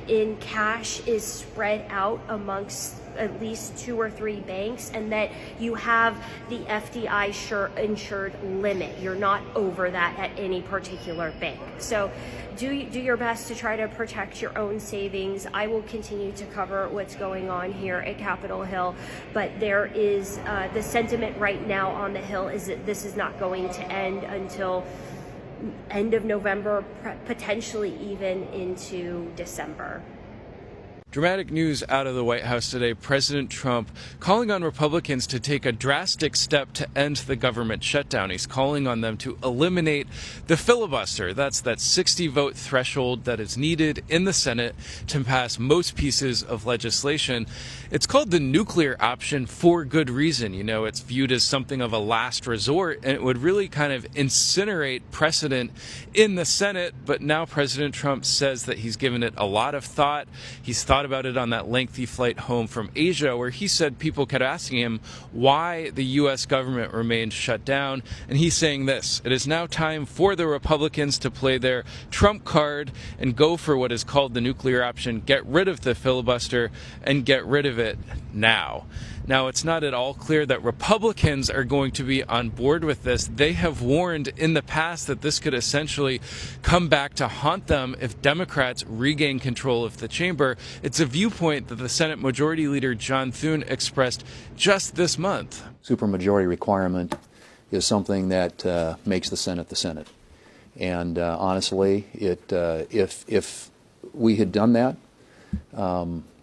in cash is spread out amongst at least 2 or 3 banks, and that you have the FDI insured limit. You're not over that at any particular bank. So do your best to try to protect your own savings. I will continue to cover what's going on here at Capitol Hill, but there is the sentiment right now on the Hill is that this is not going to end until end of November, potentially even into December. Dramatic news out of the White House today. President Trump calling on Republicans to take a drastic step to end the government shutdown. He's calling on them to eliminate the filibuster. That's that 60-vote threshold that is needed in the Senate to pass most pieces of legislation. It's called the nuclear option for good reason. You know, it's viewed as something of a last resort, and it would really kind of incinerate precedent in the Senate. But now President Trump says that he's given it a lot of thought. He's thought about it on that lengthy flight home from Asia, where he said people kept asking him why the U.S. government remained shut down. And he's saying this: it is now time for the Republicans to play their Trump card and go for what is called the nuclear option, get rid of the filibuster and get rid of it now. Now, it's not at all clear that Republicans are going to be on board with this. They have warned in the past that this could essentially come back to haunt them if Democrats regain control of the chamber. It's a viewpoint that the Senate Majority Leader John Thune expressed just this month. Supermajority requirement is something that makes the Senate the Senate. And honestly, if we had done that,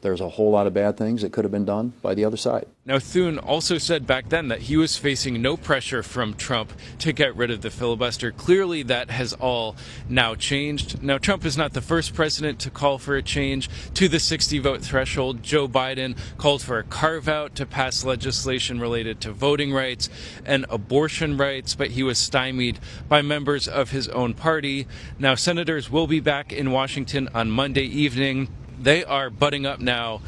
there's a whole lot of bad things that could have been done by the other side. Now, Thune also said back then that he was facing no pressure from Trump to get rid of the filibuster. Clearly, that has all now changed. Now, Trump is not the first president to call for a change to the 60-vote threshold. Joe Biden called for a carve-out to pass legislation related to voting rights and abortion rights, but he was stymied by members of his own party. Now, senators will be back in Washington on Monday evening. They are butting up now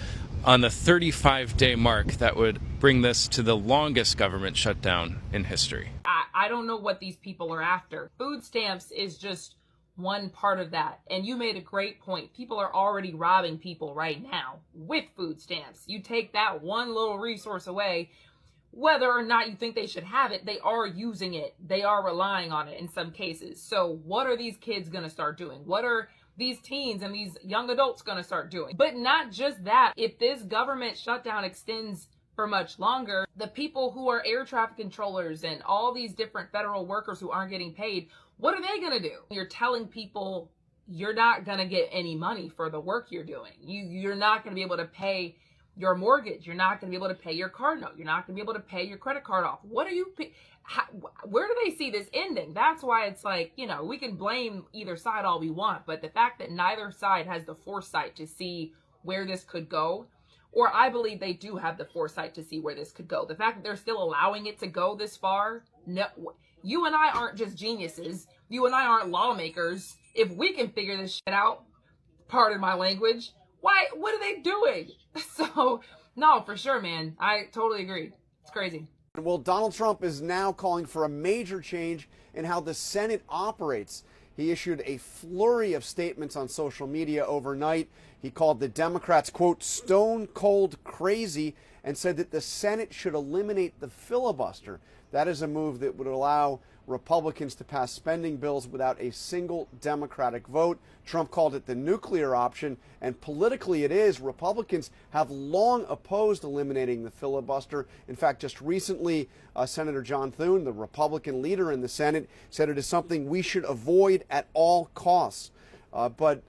on the 35-day mark that would bring this to the longest government shutdown in history. I don't know what these people are after. Food stamps is just one part of that. And you made a great point. People are already robbing people right now with food stamps. You take that one little resource away, whether or not you think they should have it, they are using it. They are relying on it in some cases. So what are these kids going to start doing? What are these teens and these young adults going to start doing? But not just that. If this government shutdown extends for much longer, the people who are air traffic controllers and all these different federal workers who aren't getting paid, what are they going to do? You're telling people you're not going to get any money for the work you're doing. You're not going to be able to pay your mortgage. You're not going to be able to pay your car note. You're not going to be able to pay your credit card off. What are you... where do they see this ending? That's why it's like, you know, we can blame either side all we want, but the fact that neither side has the foresight to see where this could go, or I believe they do have the foresight to see where this could go. The fact that they're still allowing it to go this far, no, you and I aren't just geniuses. You and I aren't lawmakers. If we can figure this shit out, pardon my language, what are they doing? So, no, for sure, man. I totally agree. It's crazy. Well, Donald Trump is now calling for a major change in how the Senate operates. He issued a flurry of statements on social media overnight. He called the Democrats, quote, stone cold crazy, and said that the Senate should eliminate the filibuster. That is a move that would allow Republicans to pass spending bills without a single Democratic vote. Trump called it the nuclear option, and politically it is. Republicans have long opposed eliminating the filibuster. In fact, just recently, Senator John Thune, the Republican leader in the Senate, said it is something we should avoid at all costs. But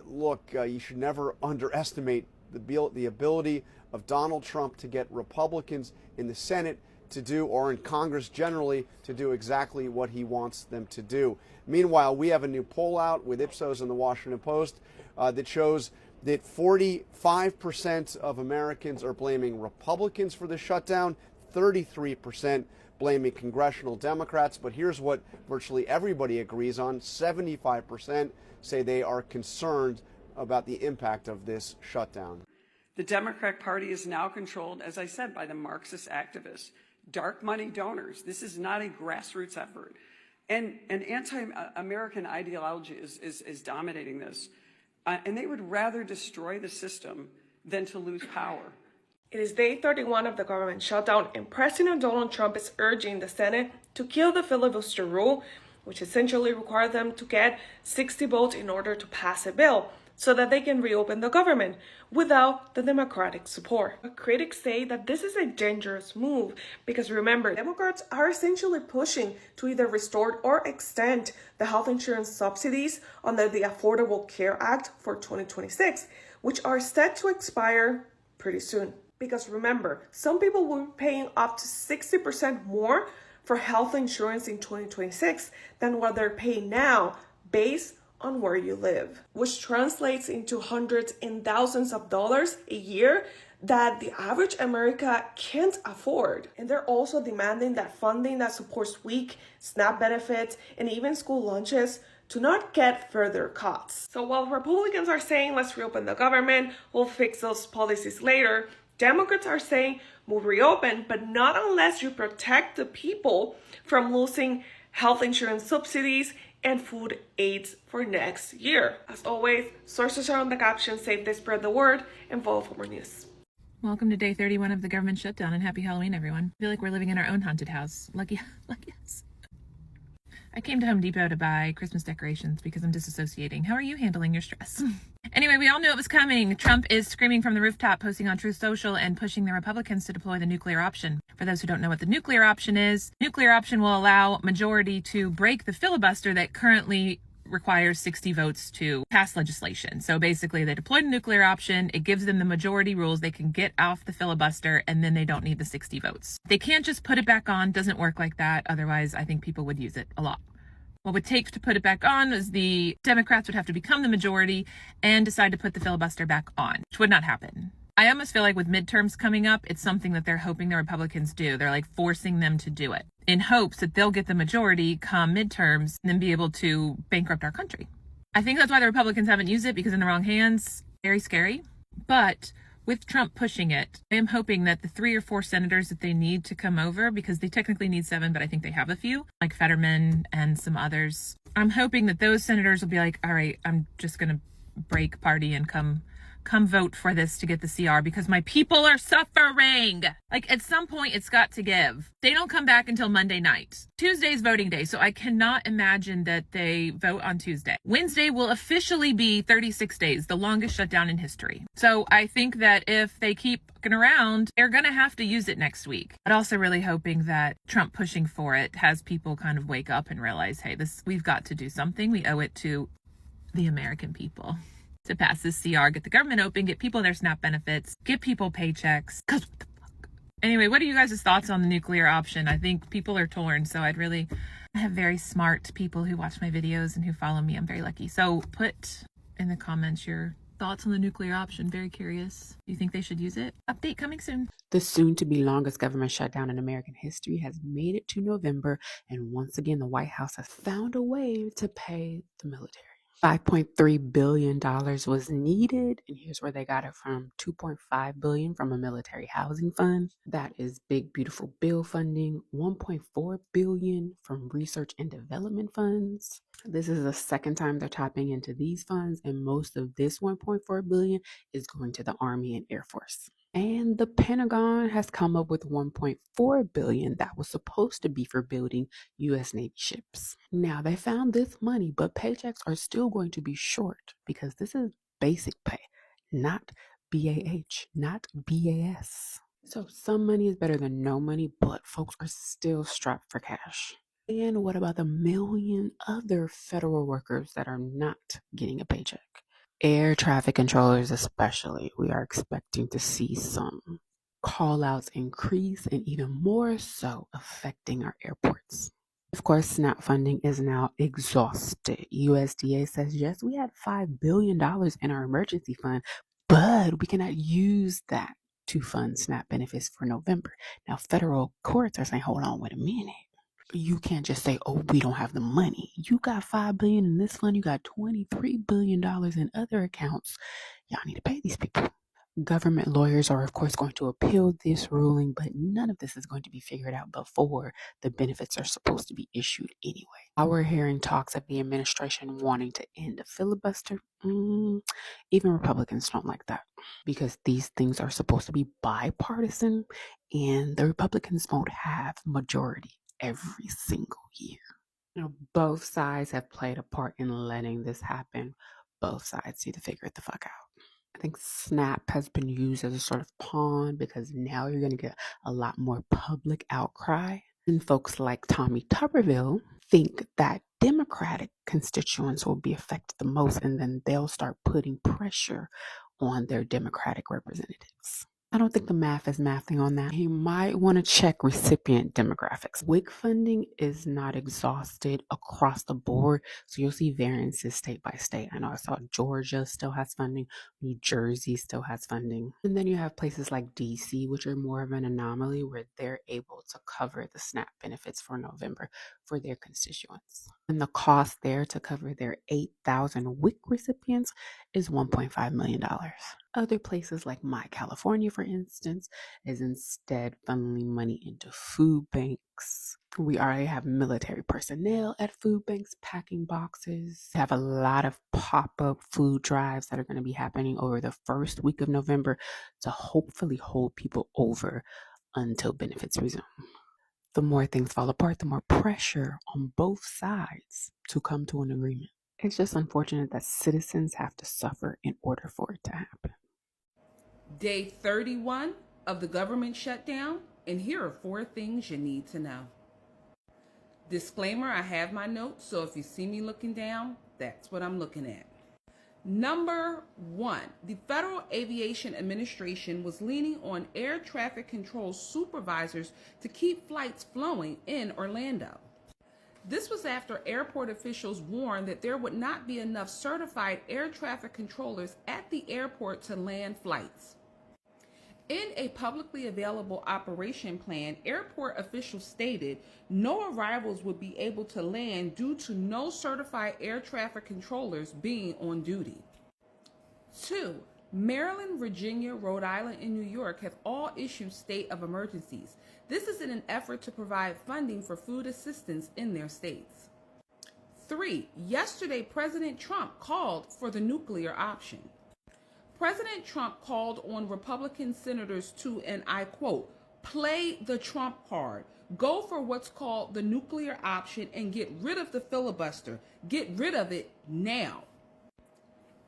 look, you should never underestimate the ability of Donald Trump to get Republicans in the Senate to do, or in Congress generally, to do exactly what he wants them to do. Meanwhile, we have a new poll out with Ipsos and the Washington Post that shows that 45% of Americans are blaming Republicans for the shutdown, 33% blaming congressional Democrats. But here's what virtually everybody agrees on. 75% say they are concerned about the impact of this shutdown. The Democratic Party is now controlled, as I said, by the Marxist activists, dark money donors. This is not a grassroots effort. And anti-American ideology is dominating this. And they would rather destroy the system than to lose power. It is day 31 of the government shutdown, and President Donald Trump is urging the Senate to kill the filibuster rule, which essentially requires them to get 60 votes in order to pass a bill, so that they can reopen the government without the Democratic support. But critics say that this is a dangerous move because remember, Democrats are essentially pushing to either restore or extend the health insurance subsidies under the Affordable Care Act for 2026, which are set to expire pretty soon. Because remember, some people will be paying up to 60% more for health insurance in 2026 than what they're paying now based on where you live, which translates into hundreds and thousands of dollars a year that the average American can't afford. And they're also demanding that funding that supports WIC, SNAP benefits, and even school lunches to not get further cuts. So while Republicans are saying, let's reopen the government, we'll fix those policies later, Democrats are saying, we'll reopen, but not unless you protect the people from losing health insurance subsidies and food aids for next year. As always, sources are on the caption. Save this, spread the word, and follow for more news. Welcome to day 31 of the government shutdown, and happy Halloween, everyone. I feel like we're living in our own haunted house. Lucky us. I came to Home Depot to buy Christmas decorations because I'm disassociating. How are you handling your stress? Anyway, we all knew it was coming. Trump is screaming from the rooftop, posting on Truth Social, and pushing the Republicans to deploy the nuclear option. For those who don't know what the nuclear option is, nuclear option will allow majority to break the filibuster that currently requires 60 votes to pass legislation. So basically, they deployed a nuclear option. It gives them the majority rules. They can get off the filibuster, and then they don't need the 60 votes. They can't just put it back on. Doesn't work like that. Otherwise, I think people would use it a lot. What would take to put it back on is the Democrats would have to become the majority and decide to put the filibuster back on, which would not happen. I almost feel like with midterms coming up, it's something that they're hoping the Republicans do. They're like forcing them to do it in hopes that they'll get the majority come midterms and then be able to bankrupt our country. I think that's why the Republicans haven't used it, because in the wrong hands, very scary. But with Trump pushing it, I am hoping that the 3 or 4 senators that they need to come over, because they technically need 7, but I think they have a few, like Fetterman and some others. I'm hoping that those senators will be like, all right, I'm just going to break party and come vote for this to get the CR because my people are suffering. Like, at some point, it's got to give. They don't come back until Monday night. Tuesday's voting day, so I cannot imagine that they vote on Tuesday. Wednesday will officially be 36 days, the longest shutdown in history. So I think that if they keep fucking around, they're going to have to use it next week. But also really hoping that Trump pushing for it has people kind of wake up and realize, hey, we've got to do something. We owe it to the American people to pass this CR, get the government open, get people their SNAP benefits, get people paychecks. Because what the fuck? Anyway, what are you guys' thoughts on the nuclear option? I think people are torn, so I have very smart people who watch my videos and who follow me. I'm very lucky. So put in the comments your thoughts on the nuclear option. Very curious. Do you think they should use it? Update coming soon. The soon-to-be longest government shutdown in American history has made it to November, and once again, the White House has found a way to pay the military. $5.3 billion was needed, and here's where they got it from. $2.5 billion from a military housing fund. That is big, beautiful bill funding. $1.4 billion from research and development funds. This is the second time they're tapping into these funds, and most of this $1.4 billion is going to the Army and Air Force. And the Pentagon has come up with $1.4 billion that was supposed to be for building U.S. Navy ships. Now, they found this money, but paychecks are still going to be short because this is basic pay, not BAH, not BAS. So some money is better than no money, but folks are still strapped for cash. And what about the million other federal workers that are not getting a paycheck? Air traffic controllers especially, we are expecting to see some call-outs increase and even more so affecting our airports. Of course, SNAP funding is now exhausted. USDA says, yes, we had $5 billion in our emergency fund, but we cannot use that to fund SNAP benefits for November. Now, federal courts are saying, hold on, wait a minute. You can't just say, oh, we don't have the money. You got $5 billion in this fund. You got $23 billion in other accounts. Y'all need to pay these people. Government lawyers are, of course, going to appeal this ruling, but none of this is going to be figured out before the benefits are supposed to be issued anyway. We're hearing talks of the administration wanting to end a filibuster. Even Republicans don't like that because these things are supposed to be bipartisan, and the Republicans won't have majority every single year. Both sides have played a part in letting this happen. Both sides need to figure it the fuck out. I think SNAP has been used as a sort of pawn because now you're going to get a lot more public outcry. And folks like Tommy Tuberville think that Democratic constituents will be affected the most, and then they'll start putting pressure on their Democratic representatives. I don't think the math is mathing on that. You might want to check recipient demographics. WIC funding is not exhausted across the board, so you'll see variances state by state. I know I saw Georgia still has funding, New Jersey still has funding. And then you have places like DC, which are more of an anomaly where they're able to cover the SNAP benefits for November for their constituents. And the cost there to cover their 8,000 WIC recipients is $1.5 million. Other places like my California, for instance, is instead funneling money into food banks. We already have military personnel at food banks packing boxes. We have a lot of pop-up food drives that are going to be happening over the first week of November to hopefully hold people over until benefits resume. The more things fall apart, the more pressure on both sides to come to an agreement. It's just unfortunate that citizens have to suffer in order for it to happen. Day 31 of the government shutdown, and here are 4 things you need to know. Disclaimer, I have my notes, so if you see me looking down, that's what I'm looking at. Number 1, the Federal Aviation Administration was leaning on air traffic control supervisors to keep flights flowing in Orlando. This was after airport officials warned that there would not be enough certified air traffic controllers at the airport to land flights. In a publicly available operation plan, airport officials stated no arrivals would be able to land due to no certified air traffic controllers being on duty. 2, Maryland, Virginia, Rhode Island, and New York have all issued state of emergencies. This is in an effort to provide funding for food assistance in their states. 3, yesterday, President Trump called for the nuclear option. President Trump called on Republican senators to, and I quote, play the Trump card, go for what's called the nuclear option and get rid of the filibuster. Get rid of it now.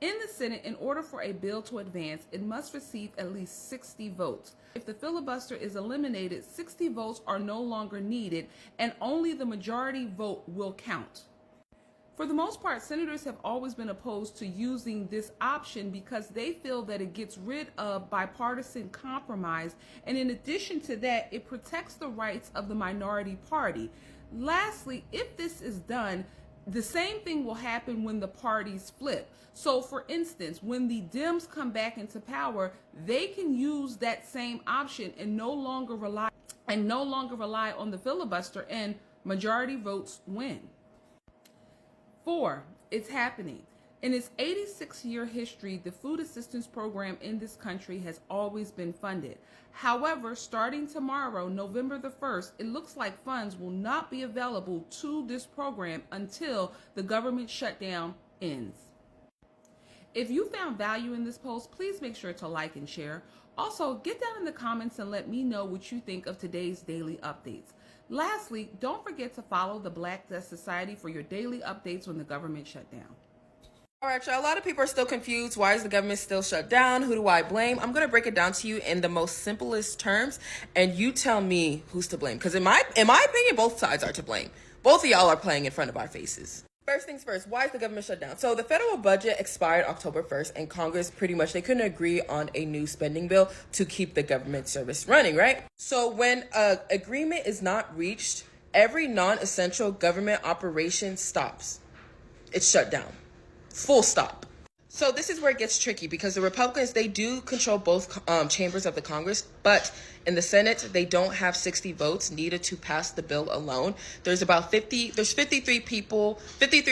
In the Senate, in order for a bill to advance, it must receive at least 60 votes. If the filibuster is eliminated, 60 votes are no longer needed, and only the majority vote will count. For the most part, senators have always been opposed to using this option because they feel that it gets rid of bipartisan compromise, and in addition to that, it protects the rights of the minority party. Lastly, if this is done, the same thing will happen when the parties flip. So for instance, when the Dems come back into power, they can use that same option and no longer rely on the filibuster, and majority votes win. 4, it's happening. In its 86-year history, the food assistance program in this country has always been funded. However, starting tomorrow, November the 1st, it looks like funds will not be available to this program until the government shutdown ends. If you found value in this post, please make sure to like and share. Also, get down in the comments and let me know what you think of today's daily updates. Lastly, don't forget to follow the Black Death Society for your daily updates on the government shutdown. All right, y'all. A lot of people are still confused. Why is the government still shut down? Who do I blame? I'm going to break it down to you in the most simplest terms, and you tell me who's to blame. Because in my opinion, both sides are to blame. Both of y'all are playing in front of our faces. First things first, why is the government shut down? So the federal budget expired October 1st, and Congress they couldn't agree on a new spending bill to keep the government service running, right? So when an agreement is not reached, every non-essential government operation stops. It's shut down. Full stop. So this is where it gets tricky because the Republicans, they do control both chambers of the Congress, but in the Senate, they don't have 60 votes needed to pass the bill alone. There's 53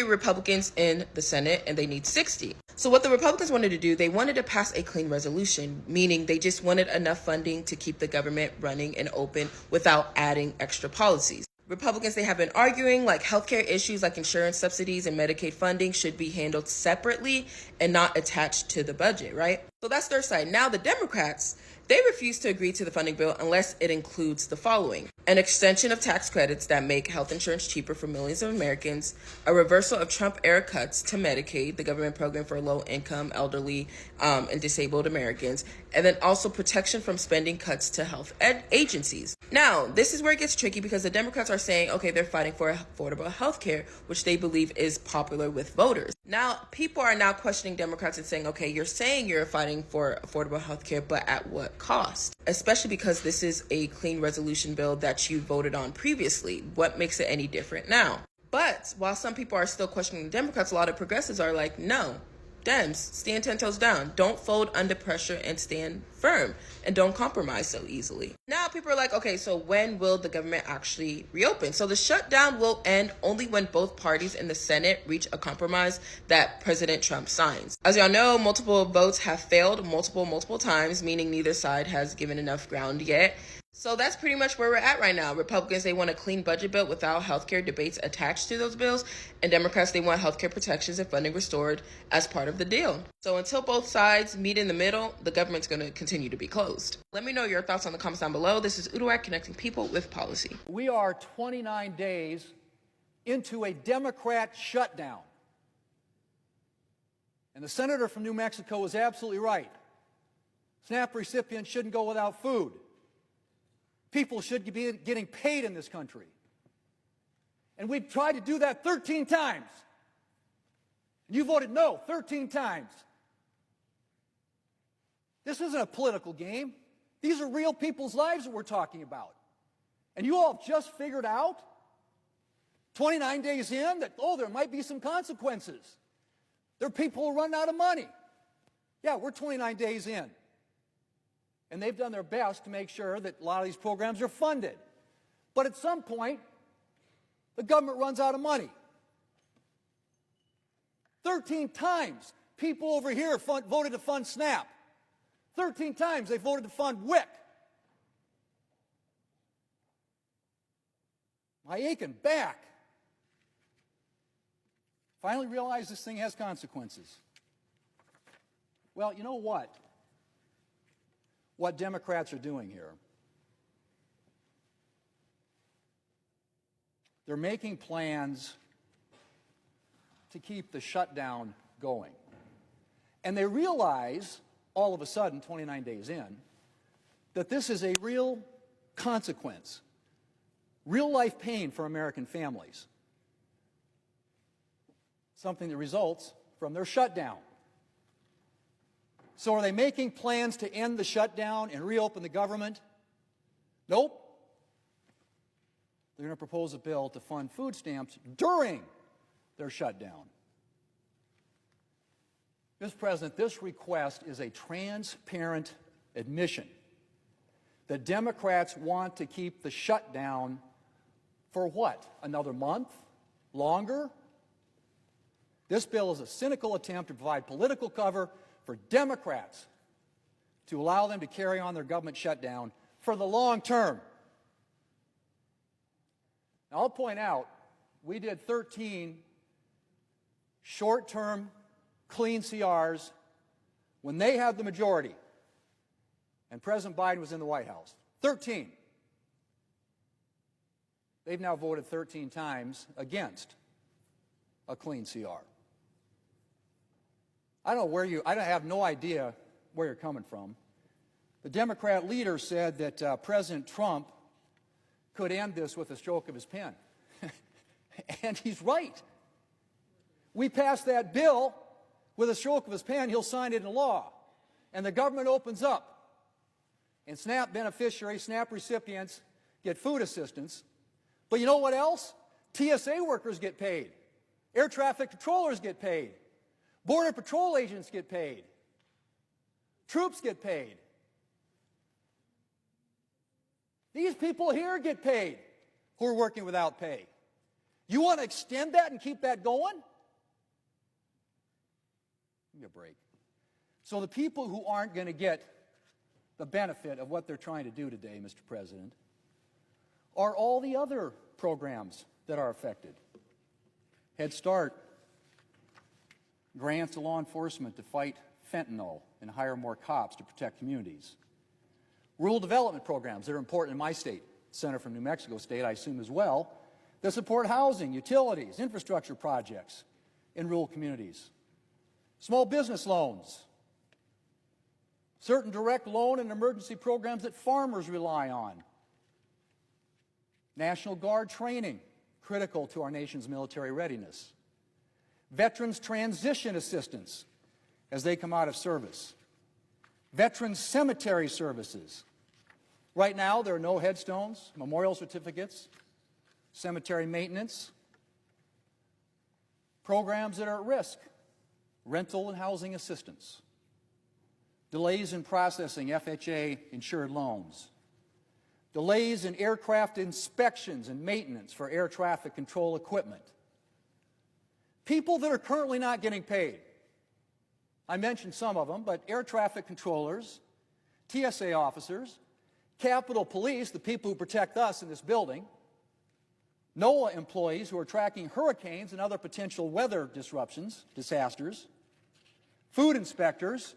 Republicans in the Senate, and they need 60. So what the Republicans wanted to do, they wanted to pass a clean resolution, meaning they just wanted enough funding to keep the government running and open without adding extra policies. Republicans, they have been arguing like healthcare issues like insurance subsidies and Medicaid funding should be handled separately and not attached to the budget, right? So that's their side. Now the Democrats, they refuse to agree to the funding bill unless it includes the following: an extension of tax credits that make health insurance cheaper for millions of Americans, a reversal of Trump-era cuts to Medicaid, the government program for low-income, elderly, and disabled Americans, and then also protection from spending cuts to health agencies. Now, this is where it gets tricky because the Democrats are saying, okay, they're fighting for affordable health care, which they believe is popular with voters. Now, people are now questioning Democrats and saying, okay, you're saying you're fighting for affordable health care, but at what cost? Especially because this is a clean resolution bill that you voted on previously. What makes it any different now? But while some people are still questioning the Democrats, a lot of progressives are like, no, Dems, stand 10 toes down. Don't fold under pressure and stand firm. And don't compromise so easily. Now people are like, okay, so when will the government actually reopen? So the shutdown will end only when both parties in the Senate reach a compromise that President Trump signs. As y'all know, multiple votes have failed multiple times, meaning neither side has given enough ground yet. So that's pretty much where we're at right now. Republicans, they want a clean budget bill without healthcare debates attached to those bills. And Democrats, they want healthcare protections and funding restored as part of the deal. So until both sides meet in the middle, the government's going to continue to be closed. Let me know your thoughts on the comments down below. This is Uduak, connecting people with policy. We are 29 days into a Democrat shutdown. And the senator from New Mexico was absolutely right. SNAP recipients shouldn't go without food. People should be getting paid in this country. And we've tried to do that 13 times. And you voted no 13 times. This isn't a political game. These are real people's lives that we're talking about. And you all have just figured out, 29 days in, that, oh, there might be some consequences. There are people who run out of money. Yeah, we're 29 days in. And they've done their best to make sure that a lot of these programs are funded. But at some point, the government runs out of money. 13 times people over here voted to fund SNAP. 13 times they voted to fund WIC. My aching back. Finally realized this thing has consequences. Well, you know what? What Democrats are doing here. They're making plans to keep the shutdown going. And they realize, all of a sudden, 29 days in, that this is a real consequence, real life pain for American families. Something that results from their shutdown. So are they making plans to end the shutdown and reopen the government? Nope. They're going to propose a bill to fund food stamps during their shutdown. Mr. President, this request is a transparent admission that Democrats want to keep the shutdown for what? Another month? Longer? This bill is a cynical attempt to provide political cover for Democrats to allow them to carry on their government shutdown for the long term. Now, I'll point out, we did 13 short-term clean CRs when they had the majority and President Biden was in the White House. 13. They've now voted 13 times against a clean CR. I have no idea where you're coming from. The Democrat leader said that President Trump could end this with a stroke of his pen. And he's right. We passed that bill with a stroke of his pen, he'll sign it into law. And the government opens up. And SNAP beneficiaries, SNAP recipients get food assistance. But you know what else? TSA workers get paid. Air traffic controllers get paid. Border Patrol agents get paid. Troops get paid. These people here get paid who are working without pay. You want to extend that and keep that going? Give me a break. So the people who aren't going to get the benefit of what they're trying to do today, Mr. President, are all the other programs that are affected. Head Start, grants to law enforcement to fight fentanyl and hire more cops to protect communities. Rural development programs that are important in my state, Senator from New Mexico State, I assume as well, that support housing, utilities, infrastructure projects in rural communities. Small business loans, certain direct loan and emergency programs that farmers rely on. National Guard training, critical to our nation's military readiness. Veterans transition assistance as they come out of service. Veterans cemetery services. Right now, there are no headstones, memorial certificates, cemetery maintenance, programs that are at risk, rental and housing assistance, delays in processing FHA-insured loans, delays in aircraft inspections and maintenance for air traffic control equipment. People that are currently not getting paid. I mentioned some of them, but air traffic controllers, TSA officers, Capitol Police, the people who protect us in this building, NOAA employees who are tracking hurricanes and other potential weather disasters, food inspectors,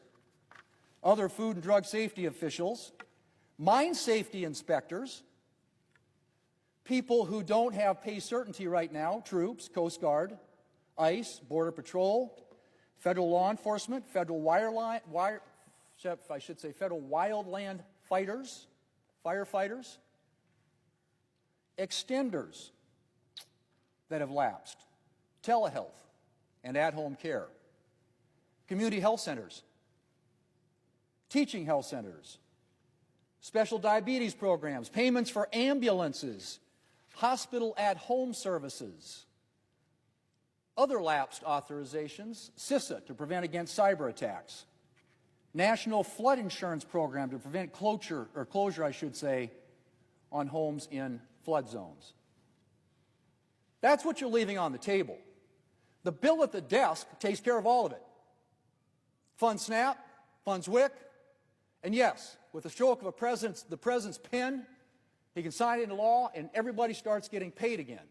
other food and drug safety officials, mine safety inspectors, people who don't have pay certainty right now, troops, Coast Guard, ICE, Border Patrol, federal law enforcement, federal federal wildland fighters, firefighters, extenders that have lapsed, telehealth and at-home care, community health centers, teaching health centers, special diabetes programs, payments for ambulances, hospital at-home services, other lapsed authorizations, CISA to prevent against cyber attacks, National Flood Insurance Program to prevent closure, I should say, on homes in flood zones. That's what you're leaving on the table. The bill at the desk takes care of all of it. Funds SNAP, funds WIC, and yes, with the stroke of the president's pen, he can sign it into law and everybody starts getting paid again.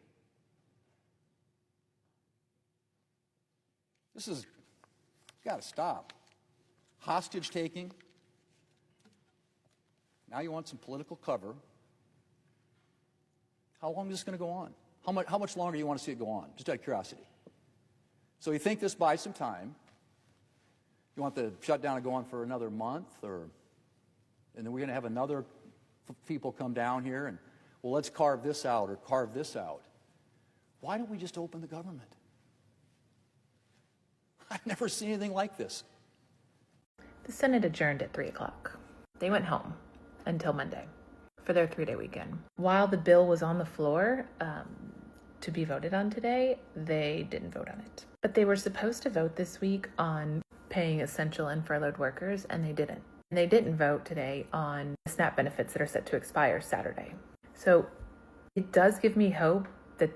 This has got to stop. Hostage taking. Now you want some political cover. How long is this going to go on? How much longer do you want to see it go on? Just out of curiosity. So you think this buys some time. You want the shutdown to go on for another month, and then we're going to have another people come down here and, well, let's carve this out or carve this out. Why don't we just open the government? I've never seen anything like this. The Senate adjourned at 3 o'clock. They went home until Monday for their 3-day weekend. While the bill was on the floor to be voted on today, they didn't vote on it. But they were supposed to vote this week on paying essential and furloughed workers, and they didn't. And they didn't vote today on the SNAP benefits that are set to expire Saturday. So it does give me hope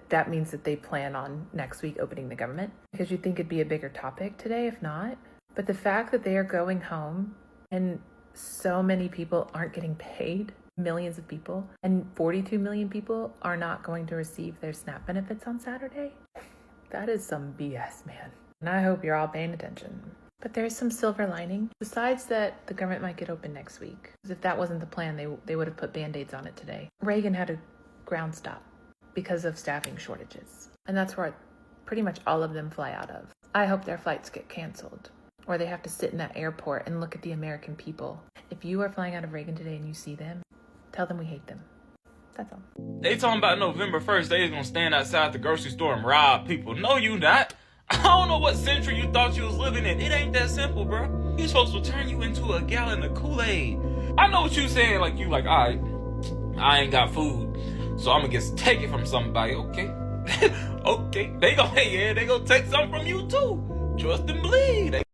that means that they plan on next week opening the government, because you'd think it'd be a bigger topic today if not. But the fact that they are going home and so many people aren't getting paid, millions of people, and 42 million people are not going to receive their SNAP benefits on Saturday, that is some BS, man. And I hope you're all paying attention. But there is some silver lining. Besides that, the government might get open next week. Because if that wasn't the plan, they would have put Band-Aids on it today. Reagan had a ground stop because of staffing shortages. And that's where pretty much all of them fly out of. I hope their flights get canceled, or they have to sit in that airport and look at the American people. If you are flying out of Reagan today and you see them, tell them we hate them. That's all. They talking about November 1st, they gonna stand outside the grocery store and rob people. No, you not. I don't know what century you thought you was living in. It ain't that simple, bro. These folks will turn you into a gallon of Kool-Aid. I know what you saying, all right, I ain't got food, so I'm gonna just take it from somebody, okay? Okay, they gonna take something from you too. Trust and believe.